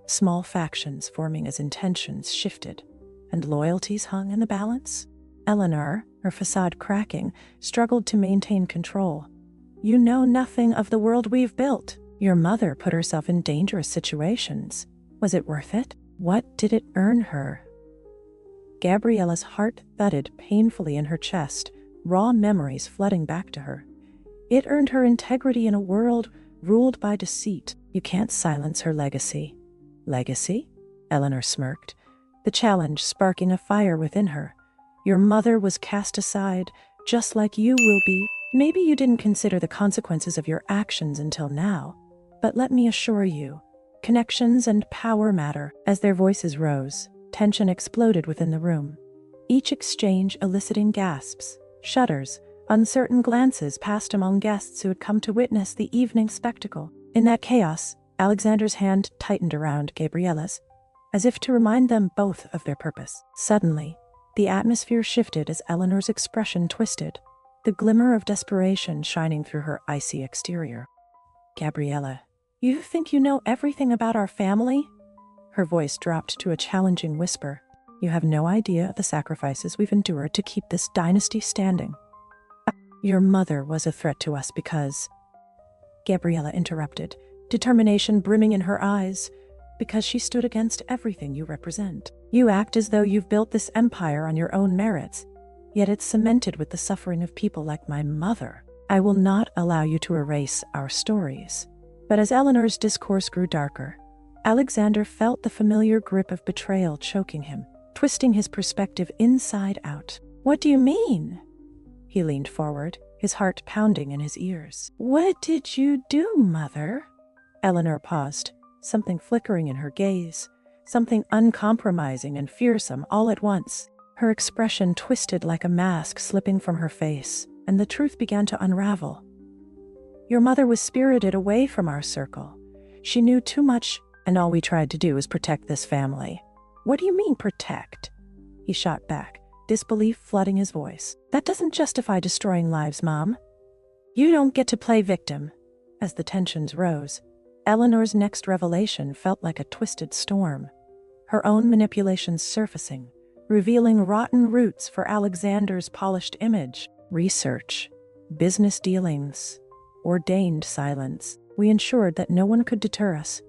A: small factions forming as intentions shifted and loyalties hung in the balance. Eleanor, her facade cracking, struggled to maintain control. "You know nothing of the world we've built. Your mother put herself in dangerous situations. Was it worth it? What did it earn her?" Gabriella's heart thudded painfully in her chest, raw memories flooding back to her. It earned her integrity in a world ruled by deceit. You can't silence her legacy. Legacy? Eleanor smirked, the challenge sparking a fire within her. Your mother was cast aside, just like you will be. Maybe you didn't consider the consequences of your actions until now, but let me assure you, connections and power matter. As their voices rose, tension exploded within the room, each exchange eliciting gasps, shudders, uncertain glances passed among guests who had come to witness the evening spectacle. In that chaos, Alexander's hand tightened around Gabriella's, as if to remind them both of their purpose. Suddenly, the atmosphere shifted as Eleanor's expression twisted, the glimmer of desperation shining through her icy exterior. Gabriella, you think you know everything about our family? Her voice dropped to a challenging whisper. You have no idea the sacrifices we've endured to keep this dynasty standing. Your mother was a threat to us because... Gabriella interrupted, determination brimming in her eyes, because she stood against everything you represent. You act as though you've built this empire on your own merits, yet it's cemented with the suffering of people like my mother. I will not allow you to erase our stories. But as Eleanor's discourse grew darker, Alexander felt the familiar grip of betrayal choking him, twisting his perspective inside out. What do you mean? He leaned forward, his heart pounding in his ears. What did you do, Mother? Eleanor paused, something flickering in her gaze, something uncompromising and fearsome all at once. Her expression twisted like a mask slipping from her face, and the truth began to unravel. Your mother was spirited away from our circle. She knew too much, and all we tried to do was protect this family. What do you mean, protect? He shot back, disbelief flooding his voice. That doesn't justify destroying lives, Mom. You don't get to play victim. As the tensions rose, Eleanor's next revelation felt like a twisted storm, her own manipulations surfacing, revealing rotten roots for Alexander's polished image. Research, business dealings, ordained silence. We ensured that no one could deter us.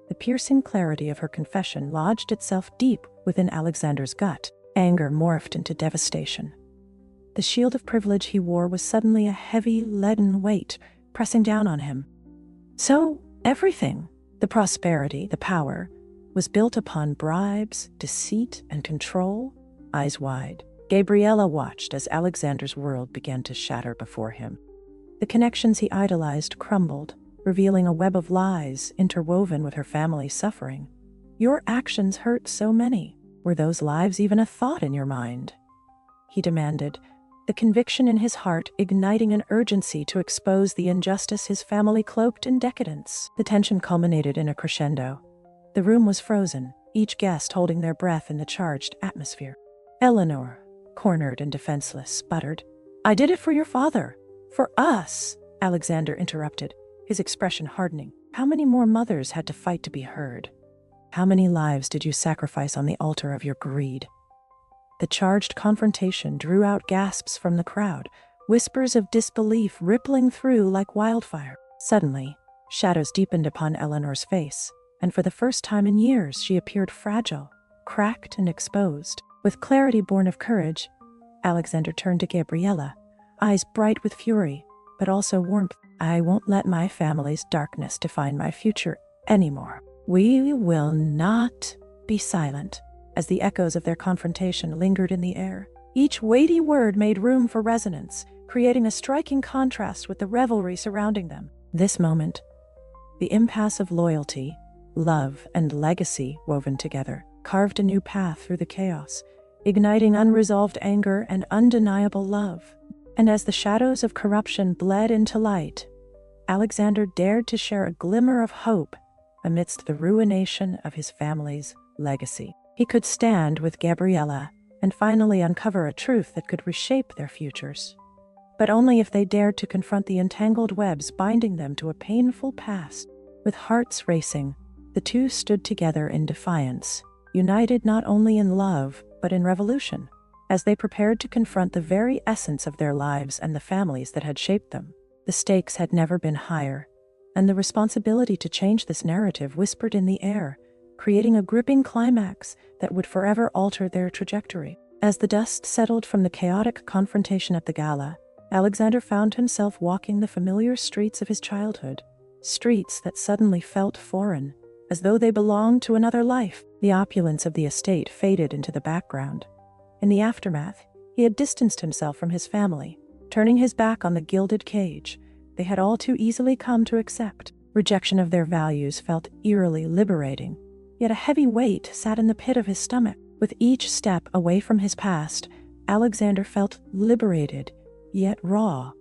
A: The piercing clarity of her confession lodged itself deep within Alexander's gut. Anger morphed into devastation. The shield of privilege he wore was suddenly a heavy, leaden weight, pressing down on him. So, everything, the prosperity, the power, was built upon bribes, deceit, and control. Eyes wide, Gabriella watched as Alexander's world began to shatter before him. The connections he idolized crumbled, revealing a web of lies interwoven with her family's suffering. Your actions hurt so many. Were those lives even a thought in your mind? He demanded, the conviction in his heart igniting an urgency to expose the injustice his family cloaked in decadence. The tension culminated in a crescendo. The room was frozen, each guest holding their breath in the charged atmosphere. Eleanor, cornered and defenseless, sputtered, I did it for your father. For us, Alexander interrupted, his expression hardening. How many more mothers had to fight to be heard? How many lives did you sacrifice on the altar of your greed? The charged confrontation drew out gasps from the crowd, whispers of disbelief rippling through like wildfire. Suddenly, shadows deepened upon Eleanor's face, and for the first time in years she appeared fragile, cracked and exposed. With clarity born of courage, Alexander turned to Gabriella, eyes bright with fury, but also warmth. I won't let my family's darkness define my future anymore. We will not be silent. As the echoes of their confrontation lingered in the air, each weighty word made room for resonance, creating a striking contrast with the revelry surrounding them. This moment, the impasse of loyalty, love, and legacy woven together, carved a new path through the chaos, igniting unresolved anger and undeniable love. And as the shadows of corruption bled into light, Alexander dared to share a glimmer of hope amidst the ruination of his family's legacy. He could stand with Gabriella and finally uncover a truth that could reshape their futures. But only if they dared to confront the entangled webs binding them to a painful past. With hearts racing, the two stood together in defiance, united not only in love, but in revolution, as they prepared to confront the very essence of their lives and the families that had shaped them. The stakes had never been higher, and the responsibility to change this narrative whispered in the air, creating a gripping climax that would forever alter their trajectory. As the dust settled from the chaotic confrontation at the Gala, Alexander found himself walking the familiar streets of his childhood, streets that suddenly felt foreign, as though they belonged to another life. The opulence of the estate faded into the background. In the aftermath, he had distanced himself from his family, turning his back on the gilded cage they had all too easily come to accept. Rejection of their values felt eerily liberating, yet a heavy weight sat in the pit of his stomach. With each step away from his past, Alexander felt liberated, yet raw,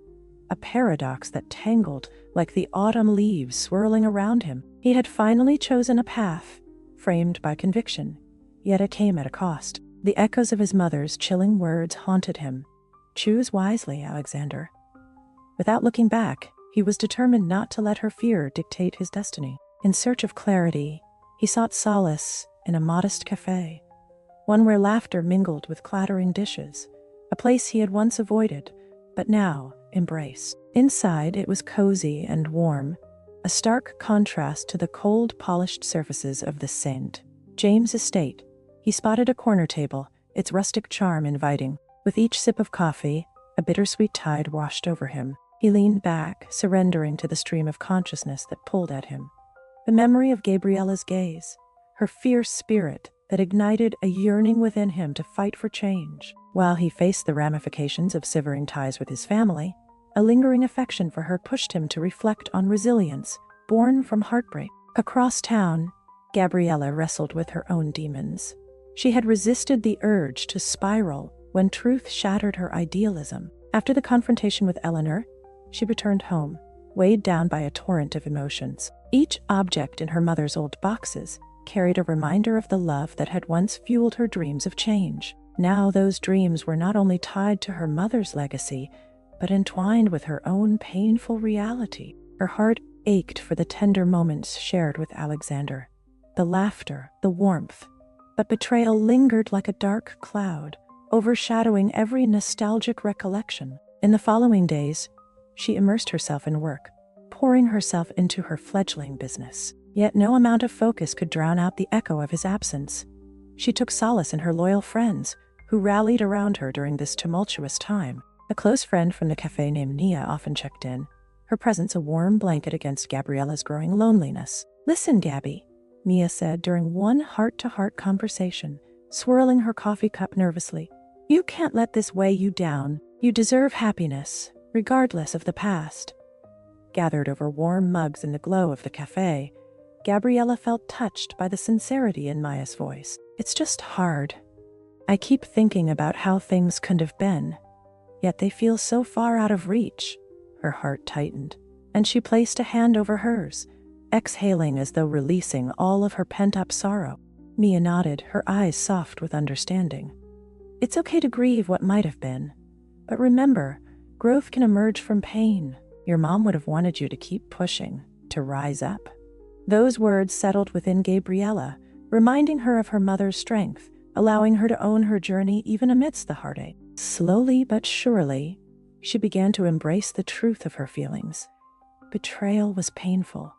A: a paradox that tangled like the autumn leaves swirling around him. He had finally chosen a path, framed by conviction, yet it came at a cost. The echoes of his mother's chilling words haunted him. "Choose wisely, Alexander." Without looking back, he was determined not to let her fear dictate his destiny. In search of clarity, he sought solace in a modest cafe, one where laughter mingled with clattering dishes, a place he had once avoided, but now embraced. Inside, it was cozy and warm, a stark contrast to the cold, polished surfaces of the St. James estate. He spotted a corner table, its rustic charm inviting. With each sip of coffee, a bittersweet tide washed over him. He leaned back, surrendering to the stream of consciousness that pulled at him. The memory of Gabriella's gaze, her fierce spirit that ignited a yearning within him to fight for change. While he faced the ramifications of severing ties with his family, a lingering affection for her pushed him to reflect on resilience, born from heartbreak. Across town, Gabriella wrestled with her own demons. She had resisted the urge to spiral when truth shattered her idealism. After the confrontation with Eleanor, she returned home, weighed down by a torrent of emotions. Each object in her mother's old boxes carried a reminder of the love that had once fueled her dreams of change. Now those dreams were not only tied to her mother's legacy, but entwined with her own painful reality. Her heart ached for the tender moments shared with Alexander, the laughter, the warmth, but betrayal lingered like a dark cloud, overshadowing every nostalgic recollection. In the following days, she immersed herself in work, pouring herself into her fledgling business. Yet no amount of focus could drown out the echo of his absence. She took solace in her loyal friends, who rallied around her during this tumultuous time. A close friend from the cafe named Nia often checked in, her presence a warm blanket against Gabriella's growing loneliness. "Listen, Gabby," Nia said during one heart-to-heart conversation, swirling her coffee cup nervously. "You can't let this weigh you down. You deserve happiness, regardless of the past." Gathered over warm mugs in the glow of the cafe, Gabriella felt touched by the sincerity in Maya's voice. "It's just hard. I keep thinking about how things could have been, yet they feel so far out of reach." Her heart tightened, and she placed a hand over hers, exhaling as though releasing all of her pent-up sorrow. Mia nodded, her eyes soft with understanding. "It's okay to grieve what might have been, but remember, growth can emerge from pain. Your mom would have wanted you to keep pushing, to rise up." Those words settled within Gabriella, reminding her of her mother's strength, allowing her to own her journey even amidst the heartache. Slowly but surely, she began to embrace the truth of her feelings. Betrayal was painful,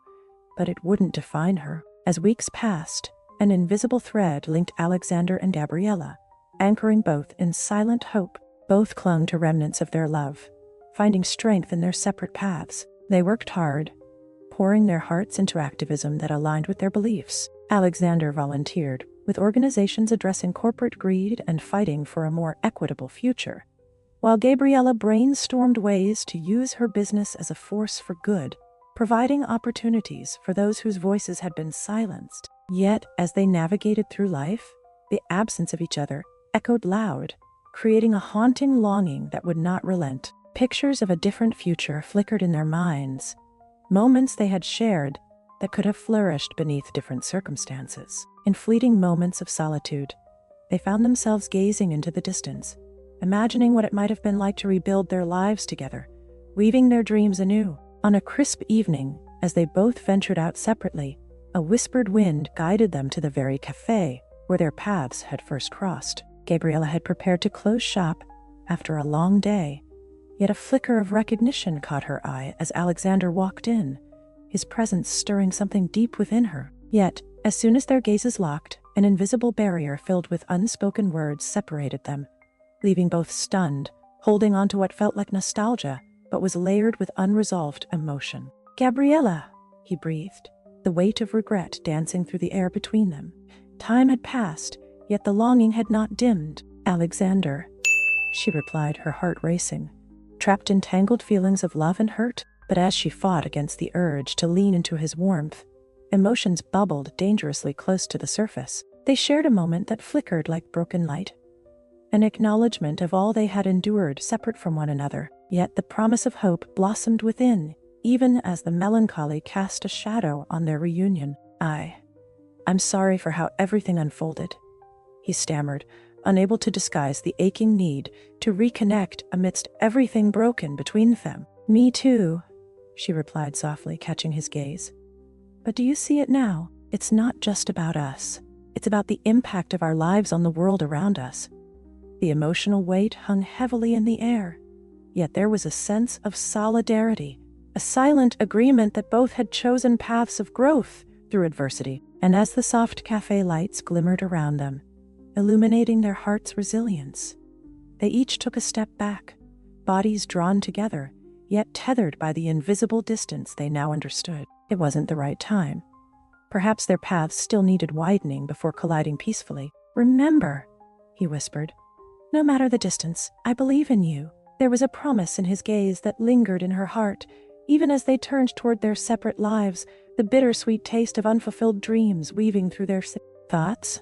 A: but it wouldn't define her. As weeks passed, an invisible thread linked Alexander and Gabriella, anchoring both in silent hope. Both clung to remnants of their love, finding strength in their separate paths. They worked hard, pouring their hearts into activism that aligned with their beliefs. Alexander volunteered with organizations addressing corporate greed and fighting for a more equitable future, while Gabriella brainstormed ways to use her business as a force for good, providing opportunities for those whose voices had been silenced. Yet, as they navigated through life, the absence of each other echoed loud, creating a haunting longing that would not relent. Pictures of a different future flickered in their minds, moments they had shared that could have flourished beneath different circumstances. In fleeting moments of solitude, they found themselves gazing into the distance, imagining what it might have been like to rebuild their lives together, weaving their dreams anew. On a crisp evening, as they both ventured out separately, a whispered wind guided them to the very cafe where their paths had first crossed. Gabriella had prepared to close shop after a long day, yet a flicker of recognition caught her eye as Alexander walked in, his presence stirring something deep within her. Yet, As soon as their gazes locked, an invisible barrier filled with unspoken words separated them, leaving both stunned, holding on to what felt like nostalgia, but was layered with unresolved emotion. "Gabriella," he breathed, the weight of regret dancing through the air between them. Time had passed, yet the longing had not dimmed. "Alexander," she replied, her heart racing, trapped in tangled feelings of love and hurt. But as she fought against the urge to lean into his warmth, emotions bubbled dangerously close to the surface. They shared a moment that flickered like broken light, an acknowledgement of all they had endured separate from one another. Yet the promise of hope blossomed within, even as the melancholy cast a shadow on their reunion. I'm sorry for how everything unfolded," he stammered, unable to disguise the aching need to reconnect amidst everything broken between them. "Me too," she replied softly, catching his gaze. "But do you see it now? It's not just about us. It's about the impact of our lives on the world around us." The emotional weight hung heavily in the air, yet there was a sense of solidarity, a silent agreement that both had chosen paths of growth through adversity. And as the soft cafe lights glimmered around them, illuminating their hearts' resilience, they each took a step back, bodies drawn together, yet tethered by the invisible distance they now understood. It wasn't the right time. Perhaps their paths still needed widening before colliding peacefully. "Remember," he whispered, "no matter the distance, I believe in you." There was a promise in his gaze that lingered in her heart, even as they turned toward their separate lives, the bittersweet taste of unfulfilled dreams weaving through their thoughts.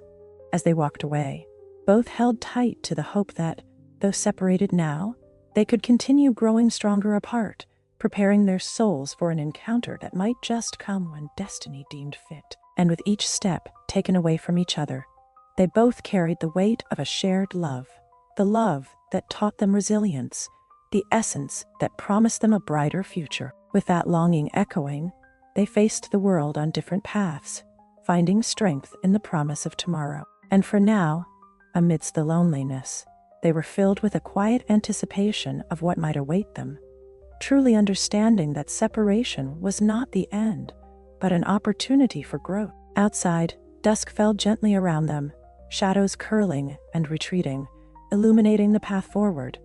A: As they walked away, both held tight to the hope that, though separated now, they could continue growing stronger apart, preparing their souls for an encounter that might just come when destiny deemed fit. And with each step taken away from each other, they both carried the weight of a shared love, the love that taught them resilience, the essence that promised them a brighter future. With that longing echoing, they faced the world on different paths, finding strength in the promise of tomorrow. And for now, amidst the loneliness, they were filled with a quiet anticipation of what might await them, truly understanding that separation was not the end, but an opportunity for growth. Outside, dusk fell gently around them, shadows curling and retreating, illuminating the path forward,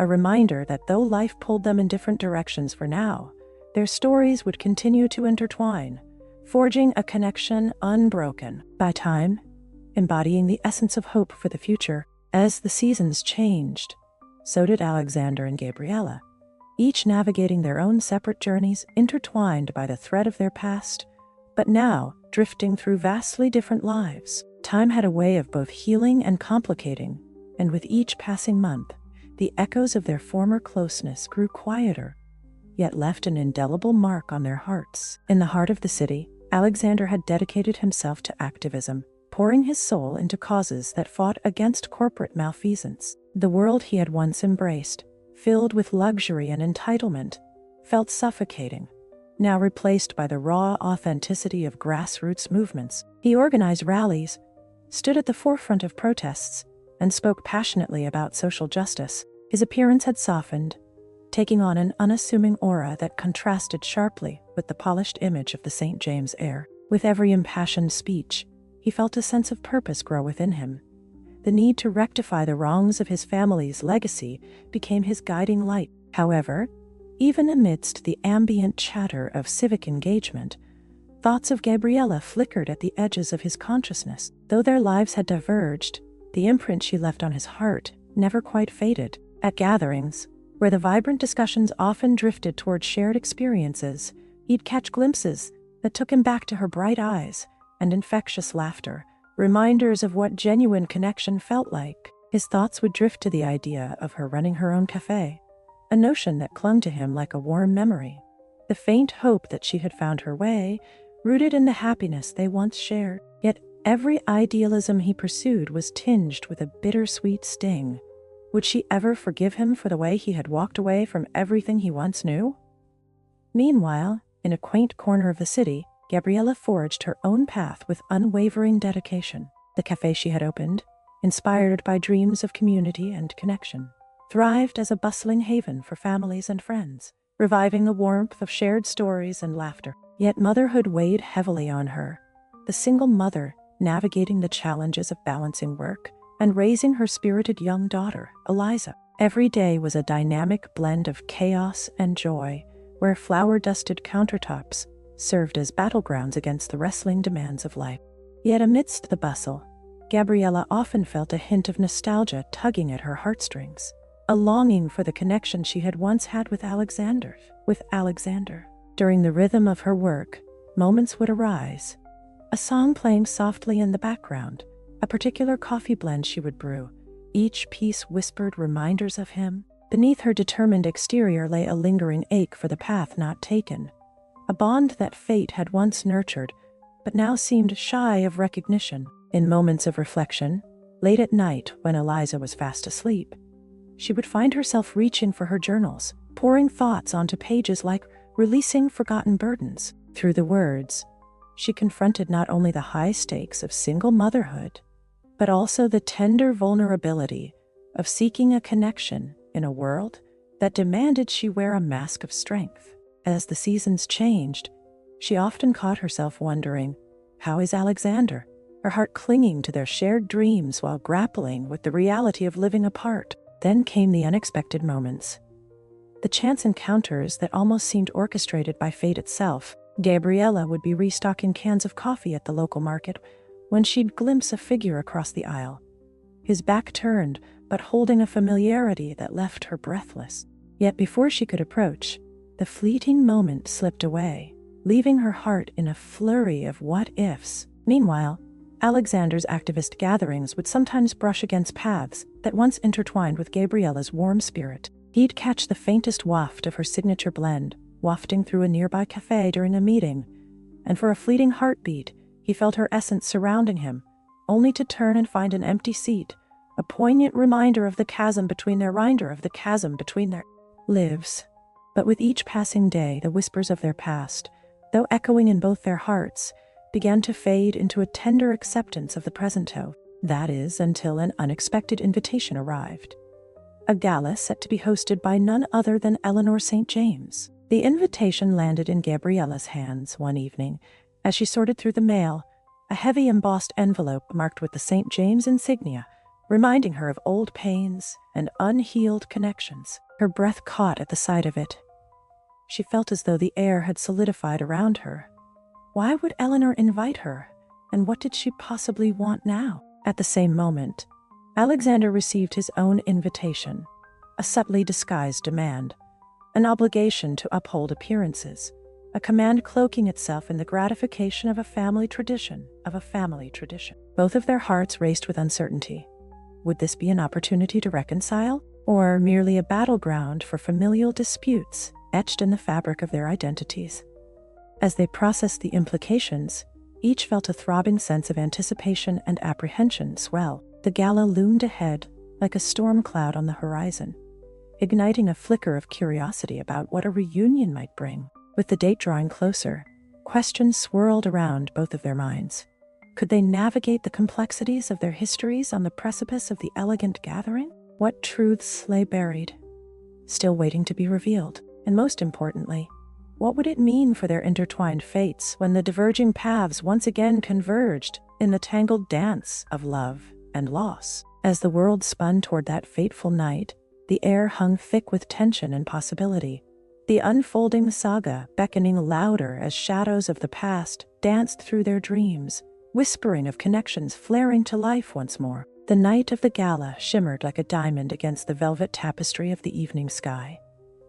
A: a reminder that though life pulled them in different directions for now, their stories would continue to intertwine, forging a connection unbroken by time, embodying the essence of hope for the future. As the seasons changed, so did Alexander and Gabriella, each navigating their own separate journeys intertwined by the thread of their past, but now drifting through vastly different lives. Time had a way of both healing and complicating, and with each passing month, the echoes of their former closeness grew quieter, yet left an indelible mark on their hearts. In the heart of the city, Alexander had dedicated himself to activism, pouring his soul into causes that fought against corporate malfeasance. The world he had once embraced, filled with luxury and entitlement, felt suffocating, now replaced by the raw authenticity of grassroots movements. He organized rallies, stood at the forefront of protests, and spoke passionately about social justice. His appearance had softened, taking on an unassuming aura that contrasted sharply with the polished image of the St. James heir. With every impassioned speech, he felt a sense of purpose grow within him. The need to rectify the wrongs of his family's legacy became his guiding light. However, even amidst the ambient chatter of civic engagement, thoughts of Gabriella flickered at the edges of his consciousness. Though their lives had diverged, the imprint she left on his heart never quite faded. At gatherings, where the vibrant discussions often drifted toward shared experiences, he'd catch glimpses that took him back to her bright eyes and infectious laughter, reminders of what genuine connection felt like. His thoughts would drift to the idea of her running her own cafe, a notion that clung to him like a warm memory, the faint hope that she had found her way, rooted in the happiness they once shared. Yet every idealism he pursued was tinged with a bittersweet sting. Would she ever forgive him for the way he had walked away from everything he once knew? Meanwhile, in a quaint corner of the city, Gabriella forged her own path with unwavering dedication. The cafe she had opened, inspired by dreams of community and connection, thrived as a bustling haven for families and friends, reviving the warmth of shared stories and laughter. Yet motherhood weighed heavily on her, the single mother navigating the challenges of balancing work and raising her spirited young daughter, Eliza. Every day was a dynamic blend of chaos and joy, where flour-dusted countertops served as battlegrounds against the wrestling demands of life. Yet amidst the bustle, Gabriella often felt a hint of nostalgia tugging at her heartstrings, a longing for the connection she had once had with Alexander. During the rhythm of her work, moments would arise, a song playing softly in the background, a particular coffee blend she would brew. Each piece whispered reminders of him. Beneath her determined exterior lay a lingering ache for the path not taken, a bond that fate had once nurtured, but now seemed shy of recognition. In moments of reflection, late at night when Eliza was fast asleep, she would find herself reaching for her journals, pouring thoughts onto pages like releasing forgotten burdens. Through the words, she confronted not only the high stakes of single motherhood, but also the tender vulnerability of seeking a connection in a world that demanded she wear a mask of strength. As the seasons changed, she often caught herself wondering, how is Alexander? Her heart clinging to their shared dreams while grappling with the reality of living apart. Then came the unexpected moments, the chance encounters that almost seemed orchestrated by fate itself. Gabriella would be restocking cans of coffee at the local market when she'd glimpse a figure across the aisle, his back turned, but holding a familiarity that left her breathless. Yet before she could approach, the fleeting moment slipped away, leaving her heart in a flurry of what-ifs. Meanwhile, Alexander's activist gatherings would sometimes brush against paths that once intertwined with Gabriella's warm spirit. He'd catch the faintest waft of her signature blend, wafting through a nearby cafe during a meeting, and for a fleeting heartbeat, he felt her essence surrounding him, only to turn and find an empty seat, a poignant reminder of the chasm between their lives. But with each passing day, the whispers of their past, though echoing in both their hearts, began to fade into a tender acceptance of the present. That is, until an unexpected invitation arrived. A gala set to be hosted by none other than Eleanor St. James. The invitation landed in Gabriella's hands one evening as she sorted through the mail, a heavy embossed envelope marked with the St. James insignia, reminding her of old pains and unhealed connections. Her breath caught at the sight of it. She felt as though the air had solidified around her. Why would Eleanor invite her, and what did she possibly want now? At the same moment, Alexander received his own invitation, a subtly disguised demand, an obligation to uphold appearances, a command cloaking itself in the gratification of a family tradition. Both of their hearts raced with uncertainty. Would this be an opportunity to reconcile, or merely a battleground for familial disputes etched in the fabric of their identities? As they processed the implications, each felt a throbbing sense of anticipation and apprehension swell. The gala loomed ahead like a storm cloud on the horizon, igniting a flicker of curiosity about what a reunion might bring. With the date drawing closer, questions swirled around both of their minds. Could they navigate the complexities of their histories on the precipice of the elegant gathering? What truths lay buried, still waiting to be revealed? And most importantly, what would it mean for their intertwined fates when the diverging paths once again converged in the tangled dance of love and loss? As the world spun toward that fateful night, the air hung thick with tension and possibility. The unfolding saga beckoning louder as shadows of the past danced through their dreams, whispering of connections flaring to life once more. The night of the gala shimmered like a diamond against the velvet tapestry of the evening sky.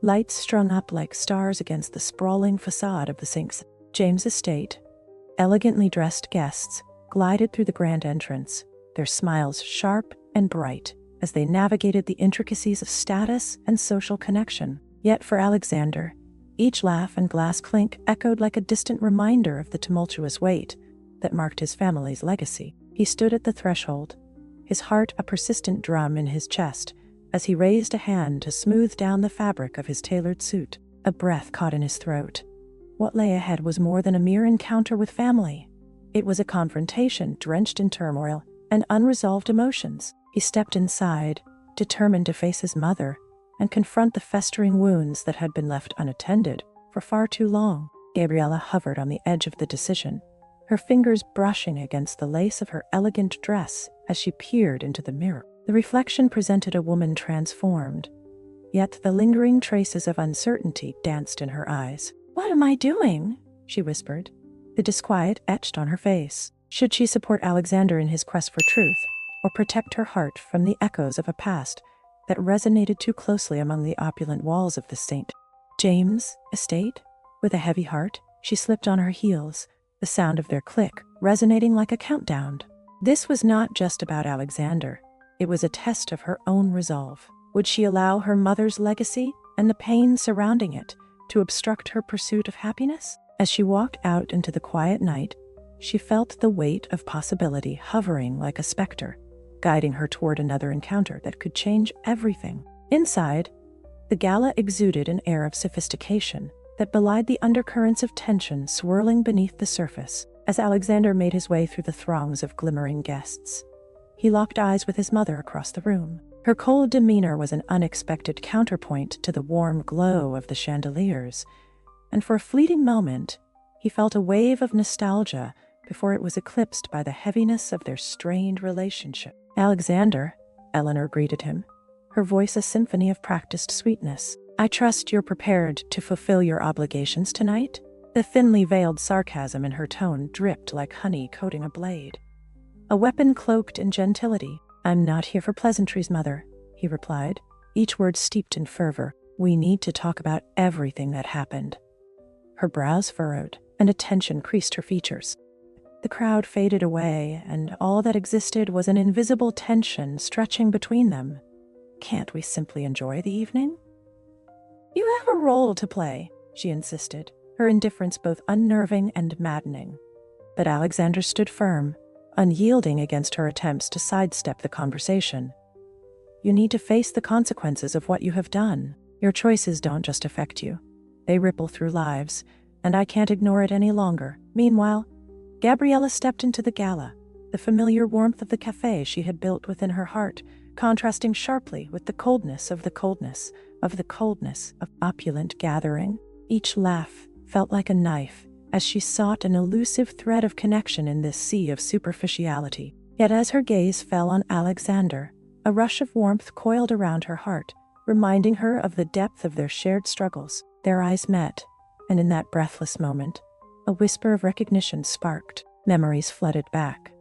A: Lights strung up like stars against the sprawling facade of the St. James estate. Elegantly dressed guests glided through the grand entrance, their smiles sharp and bright as they navigated the intricacies of status and social connection. Yet for Alexander, each laugh and glass clink echoed like a distant reminder of the tumultuous weight that marked his family's legacy. He stood at the threshold, his heart a persistent drum in his chest, as he raised a hand to smooth down the fabric of his tailored suit. A breath caught in his throat. What lay ahead was more than a mere encounter with family. It was a confrontation drenched in turmoil and unresolved emotions. He stepped inside, determined to face his mother and confront the festering wounds that had been left unattended for far too long. Gabriella hovered on the edge of the decision, her fingers brushing against the lace of her elegant dress as she peered into the mirror. The reflection presented a woman transformed, yet the lingering traces of uncertainty danced in her eyes. "What am I doing?" she whispered, the disquiet etched on her face. Should she support Alexander in his quest for truth, or protect her heart from the echoes of a past that resonated too closely among the opulent walls of the St. James estate? With a heavy heart, she slipped on her heels, the sound of their click resonating like a countdown. This was not just about Alexander. It was a test of her own resolve. Would she allow her mother's legacy and the pain surrounding it to obstruct her pursuit of happiness? As she walked out into the quiet night, she felt the weight of possibility hovering like a specter, guiding her toward another encounter that could change everything. Inside, the Gala exuded an air of sophistication that belied the undercurrents of tension swirling beneath the surface. As Alexander made his way through the throngs of glimmering guests, he locked eyes with his mother across the room. Her cold demeanor was an unexpected counterpoint to the warm glow of the chandeliers, and for a fleeting moment, he felt a wave of nostalgia before it was eclipsed by the heaviness of their strained relationship. "Alexander," Eleanor greeted him, her voice a symphony of practiced sweetness. "I trust you're prepared to fulfill your obligations tonight?" The thinly veiled sarcasm in her tone dripped like honey coating a blade, a weapon cloaked in gentility. "I'm not here for pleasantries, Mother," he replied, each word steeped in fervor. "We need to talk about everything that happened." Her brows furrowed, and a tension creased her features. The crowd faded away, and all that existed was an invisible tension stretching between them. "Can't we simply enjoy the evening?" "You have a role to play," she insisted, her indifference both unnerving and maddening. But Alexander stood firm, unyielding against her attempts to sidestep the conversation. "You need to face the consequences of what you have done. Your choices don't just affect you. They ripple through lives, and I can't ignore it any longer." Meanwhile, Gabriella stepped into the Gala, the familiar warmth of the cafe she had built within her heart, contrasting sharply with the coldness of opulent gathering. Each laugh felt like a knife as she sought an elusive thread of connection in this sea of superficiality. Yet as her gaze fell on Alexander, a rush of warmth coiled around her heart, reminding her of the depth of their shared struggles. Their eyes met, and in that breathless moment, a whisper of recognition sparked. Memories flooded back.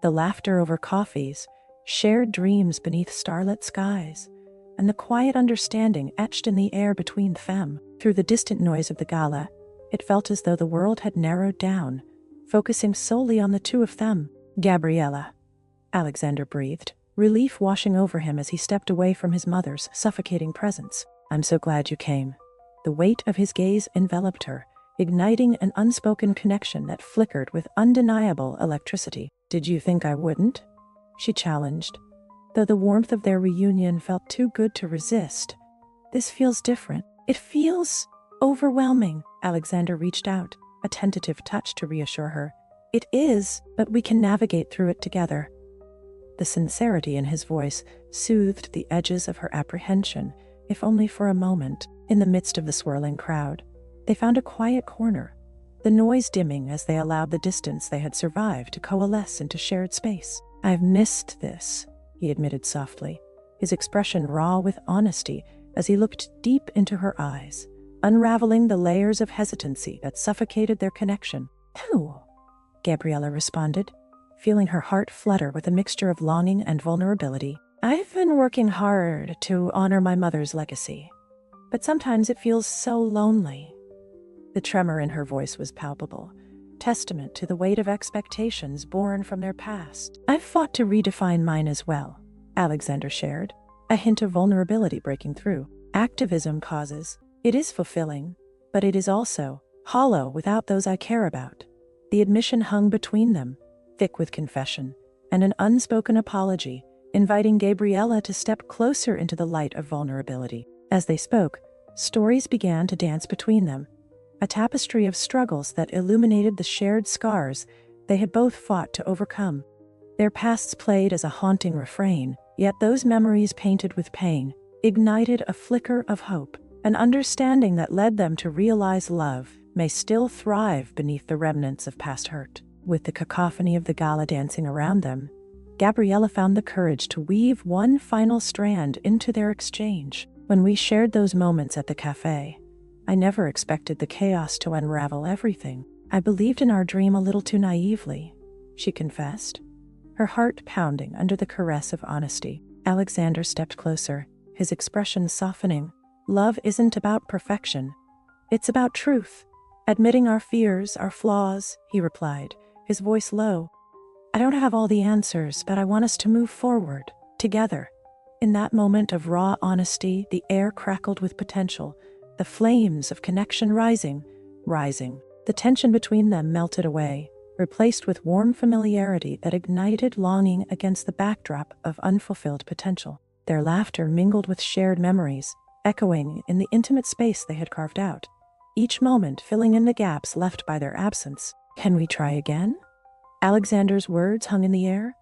A: The laughter over coffees, shared dreams beneath starlit skies, and the quiet understanding etched in the air between them. Through the distant noise of the Gala, it felt as though the world had narrowed down, focusing solely on the two of them. "Gabriella," Alexander breathed, relief washing over him as he stepped away from his mother's suffocating presence. "I'm so glad you came." The weight of his gaze enveloped her, igniting an unspoken connection that flickered with undeniable electricity. "Did you think I wouldn't?" she challenged, though the warmth of their reunion felt too good to resist. "This feels different. It feels overwhelming." Alexander reached out, a tentative touch to reassure her. "It is, but we can navigate through it together." The sincerity in his voice soothed the edges of her apprehension, if only for a moment. In the midst of the swirling crowd, they found a quiet corner, the noise dimming as they allowed the distance they had survived to coalesce into shared space. "I've missed this," he admitted softly, his expression raw with honesty as he looked deep into her eyes, unraveling the layers of hesitancy that suffocated their connection. "Who?" Gabriella responded, feeling her heart flutter with a mixture of longing and vulnerability. "I've been working hard to honor my mother's legacy, but sometimes it feels so lonely." The tremor in her voice was palpable, testament to the weight of expectations born from their past. "I've fought to redefine mine as well," Alexander shared, a hint of vulnerability breaking through. "Activism causes. It is fulfilling, but it is also hollow without those I care about." The admission hung between them, thick with confession and an unspoken apology, inviting Gabriella to step closer into the light of vulnerability. As they spoke, stories began to dance between them, a tapestry of struggles that illuminated the shared scars they had both fought to overcome. Their pasts played as a haunting refrain, yet those memories painted with pain ignited a flicker of hope, an understanding that led them to realize love may still thrive beneath the remnants of past hurt. With the cacophony of the gala dancing around them, Gabriella found the courage to weave one final strand into their exchange. When we shared those moments at the cafe, I never expected the chaos to unravel everything. I believed in our dream a little too naively, she confessed, her heart pounding under the caress of honesty. Alexander stepped closer, his expression softening. Love isn't about perfection. It's about truth. Admitting our fears, our flaws, he replied, his voice low. I don't have all the answers, but I want us to move forward, together. In that moment of raw honesty, the air crackled with potential, the flames of connection rising. The tension between them melted away, replaced with warm familiarity that ignited longing against the backdrop of unfulfilled potential. Their laughter mingled with shared memories, echoing in the intimate space they had carved out, each moment filling in the gaps left by their absence. Can we try again? Alexander's words hung in the air,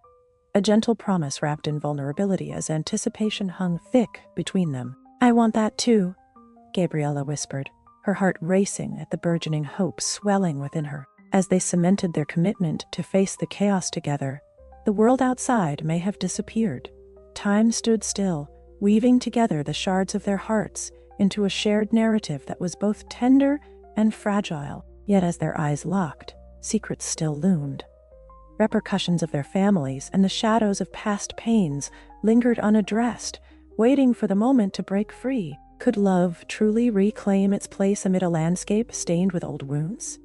A: a gentle promise wrapped in vulnerability as anticipation hung thick between them. I want that too, Gabriella whispered, her heart racing at the burgeoning hope swelling within her. As they cemented their commitment to face the chaos together, the world outside may have disappeared. Time stood still, weaving together the shards of their hearts into a shared narrative that was both tender and fragile. Yet as their eyes locked, secrets still loomed. Repercussions of their families and the shadows of past pains lingered unaddressed, waiting for the moment to break free. Could love truly reclaim its place amid a landscape stained with old wounds?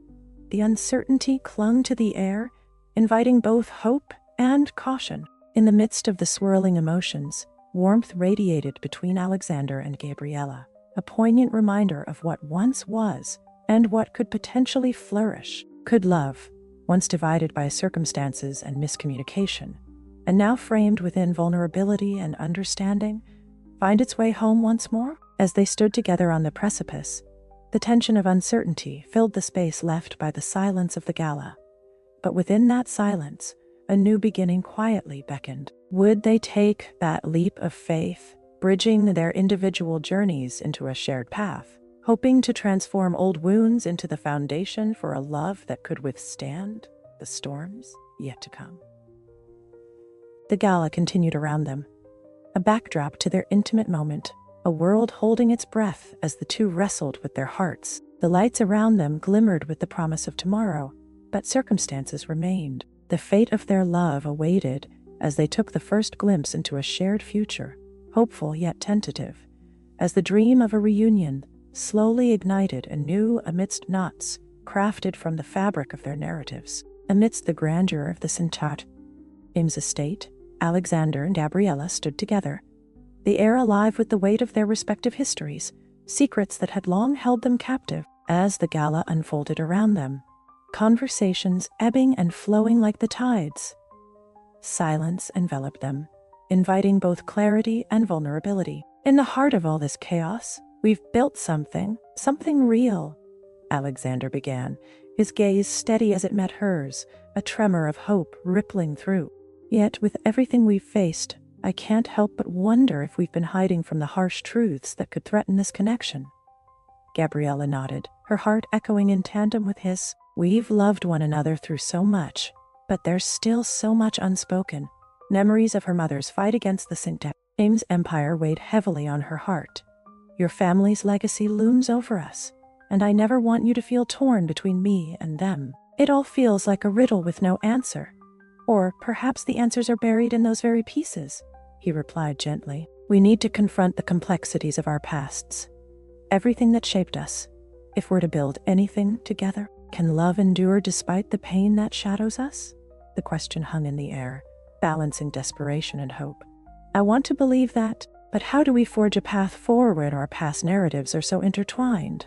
A: The uncertainty clung to the air, inviting both hope and caution. In the midst of the swirling emotions, warmth radiated between Alexander and Gabriella, a poignant reminder of what once was and what could potentially flourish. Could love, once divided by circumstances and miscommunication, and now framed within vulnerability and understanding, find its way home once more? As they stood together on the precipice, the tension of uncertainty filled the space left by the silence of the gala. But within that silence, a new beginning quietly beckoned. Would they take that leap of faith, bridging their individual journeys into a shared path, hoping to transform old wounds into the foundation for a love that could withstand the storms yet to come? The gala continued around them, a backdrop to their intimate moment, a world holding its breath as the two wrestled with their hearts. The lights around them glimmered with the promise of tomorrow, but circumstances remained. The fate of their love awaited as they took the first glimpse into a shared future, hopeful yet tentative, as the dream of a reunion slowly ignited anew amidst knots crafted from the fabric of their narratives. Amidst the grandeur of the James estate, Alexander and Gabriella stood together, the air alive with the weight of their respective histories, secrets that had long held them captive. As the gala unfolded around them, conversations ebbing and flowing like the tides, silence enveloped them, inviting both clarity and vulnerability. In the heart of all this chaos, we've built something real, Alexander began, his gaze steady as it met hers, a tremor of hope rippling through. Yet with everything we've faced, I can't help but wonder if we've been hiding from the harsh truths that could threaten this connection. Gabriella nodded, her heart echoing in tandem with his. We've loved one another through so much, but there's still so much unspoken. Memories of her mother's fight against the James Empire weighed heavily on her heart. Your family's legacy looms over us, and I never want you to feel torn between me and them. It all feels like a riddle with no answer. Or perhaps the answers are buried in those very pieces, he replied gently. We need to confront the complexities of our pasts, everything that shaped us. If we're to build anything together, can love endure despite the pain that shadows us? The question hung in the air, balancing desperation and hope. I want to believe that, but how do we forge a path forward when our past narratives are so intertwined?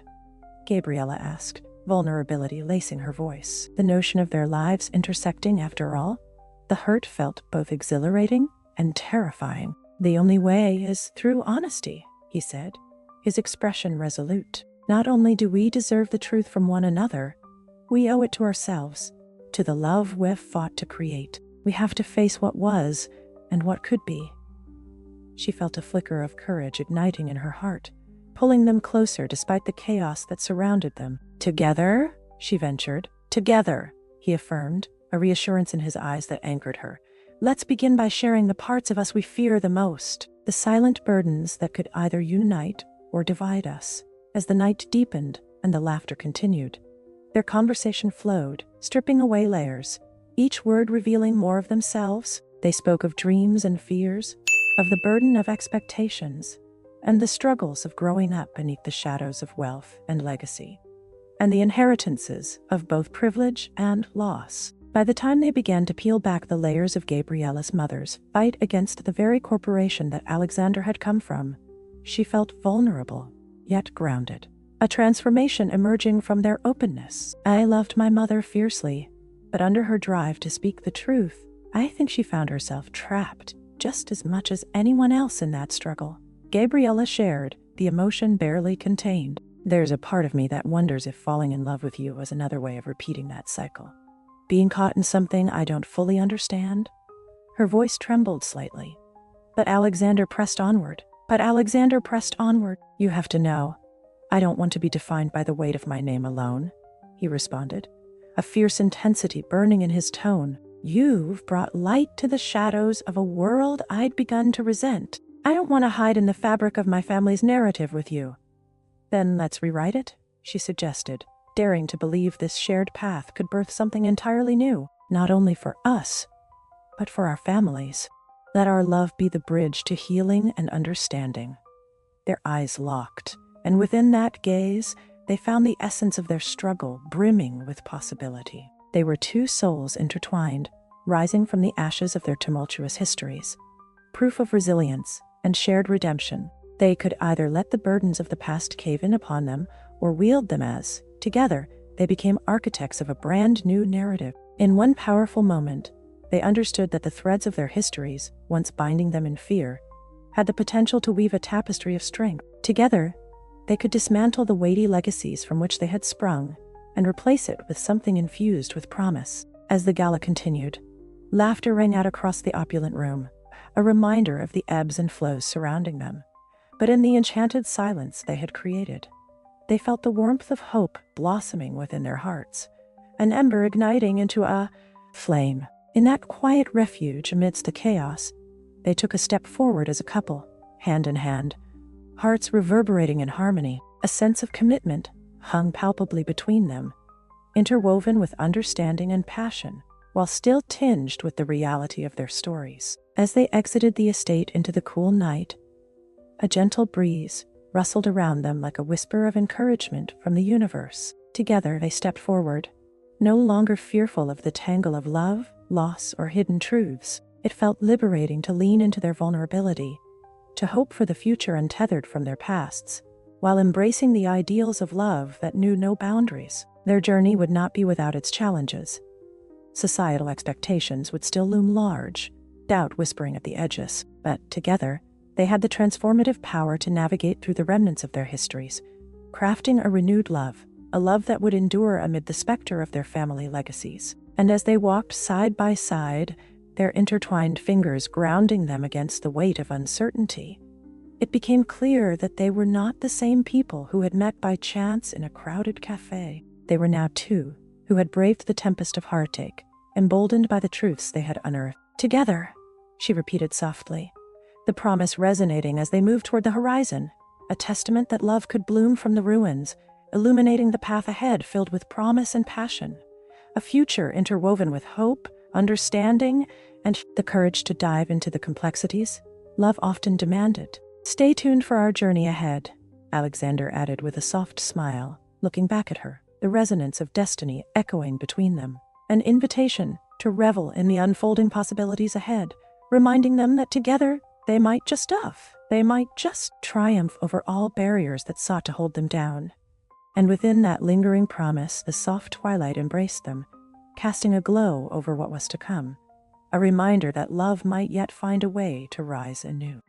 A: Gabriella asked, vulnerability lacing her voice. The notion of their lives intersecting after all? The hurt felt both exhilarating and terrifying. The only way is through honesty, he said, his expression resolute. Not only do we deserve the truth from one another, we owe it to ourselves, to the love we've fought to create. We have to face what was and what could be. She felt a flicker of courage igniting in her heart, pulling them closer despite the chaos that surrounded them. Together, she ventured. Together, he affirmed, a reassurance in his eyes that anchored her. "Let's begin by sharing the parts of us we fear the most, the silent burdens that could either unite or divide us." As the night deepened and the laughter continued, their conversation flowed, stripping away layers, each word revealing more of themselves. They spoke of dreams and fears, of the burden of expectations, and the struggles of growing up beneath the shadows of wealth and legacy, and the inheritances of both privilege and loss. By the time they began to peel back the layers of Gabriella's mother's fight against the very corporation that Alexander had come from, she felt vulnerable, yet grounded. A transformation emerging from their openness. "I loved my mother fiercely, but under her drive to speak the truth, I think she found herself trapped just as much as anyone else in that struggle." Gabriella shared, the emotion barely contained. "There's a part of me that wonders if falling in love with you was another way of repeating that cycle. Being caught in something I don't fully understand." Her voice trembled slightly. But Alexander pressed onward. "You have to know, I don't want to be defined by the weight of my name alone," he responded, a fierce intensity burning in his tone. "You've brought light to the shadows of a world I'd begun to resent. I don't want to hide in the fabric of my family's narrative with you." "Then let's rewrite it," she suggested, daring to believe this shared path could birth something entirely new, not only for us, but for our families. "Let our love be the bridge to healing and understanding." Their eyes locked, and within that gaze, they found the essence of their struggle brimming with possibility. They were two souls intertwined, rising from the ashes of their tumultuous histories, proof of resilience and shared redemption. They could either let the burdens of the past cave in upon them, or wield them as, together, they became architects of a brand new narrative. In one powerful moment, they understood that the threads of their histories, once binding them in fear, had the potential to weave a tapestry of strength. Together, they could dismantle the weighty legacies from which they had sprung and replace it with something infused with promise. As the gala continued, laughter rang out across the opulent room, a reminder of the ebbs and flows surrounding them. But in the enchanted silence they had created, they felt the warmth of hope blossoming within their hearts, an ember igniting into a flame. In that quiet refuge amidst the chaos, they took a step forward as a couple, hand in hand, hearts reverberating in harmony. A sense of commitment hung palpably between them, interwoven with understanding and passion, while still tinged with the reality of their stories. As they exited the estate into the cool night, a gentle breeze rustled around them like a whisper of encouragement from the universe. Together they stepped forward, no longer fearful of the tangle of love, loss, or hidden truths. It felt liberating to lean into their vulnerability, to hope for the future untethered from their pasts, while embracing the ideals of love that knew no boundaries. Their journey would not be without its challenges. Societal expectations would still loom large, doubt whispering at the edges, but together, they had the transformative power to navigate through the remnants of their histories, crafting a renewed love, a love that would endure amid the specter of their family legacies. And as they walked side by side, their intertwined fingers grounding them against the weight of uncertainty, it became clear that they were not the same people who had met by chance in a crowded cafe. They were now two who had braved the tempest of heartache, emboldened by the truths they had unearthed. "Together," she repeated softly, the promise resonating as they moved toward the horizon, a testament that love could bloom from the ruins, illuminating the path ahead filled with promise and passion, a future interwoven with hope, understanding, and the courage to dive into the complexities love often demanded. "Stay tuned for our journey ahead," Alexander added with a soft smile, looking back at her, the resonance of destiny echoing between them, an invitation to revel in the unfolding possibilities ahead, reminding them that together they might just triumph over all barriers that sought to hold them down. And within that lingering promise, the soft twilight embraced them, casting a glow over what was to come, a reminder that love might yet find a way to rise anew.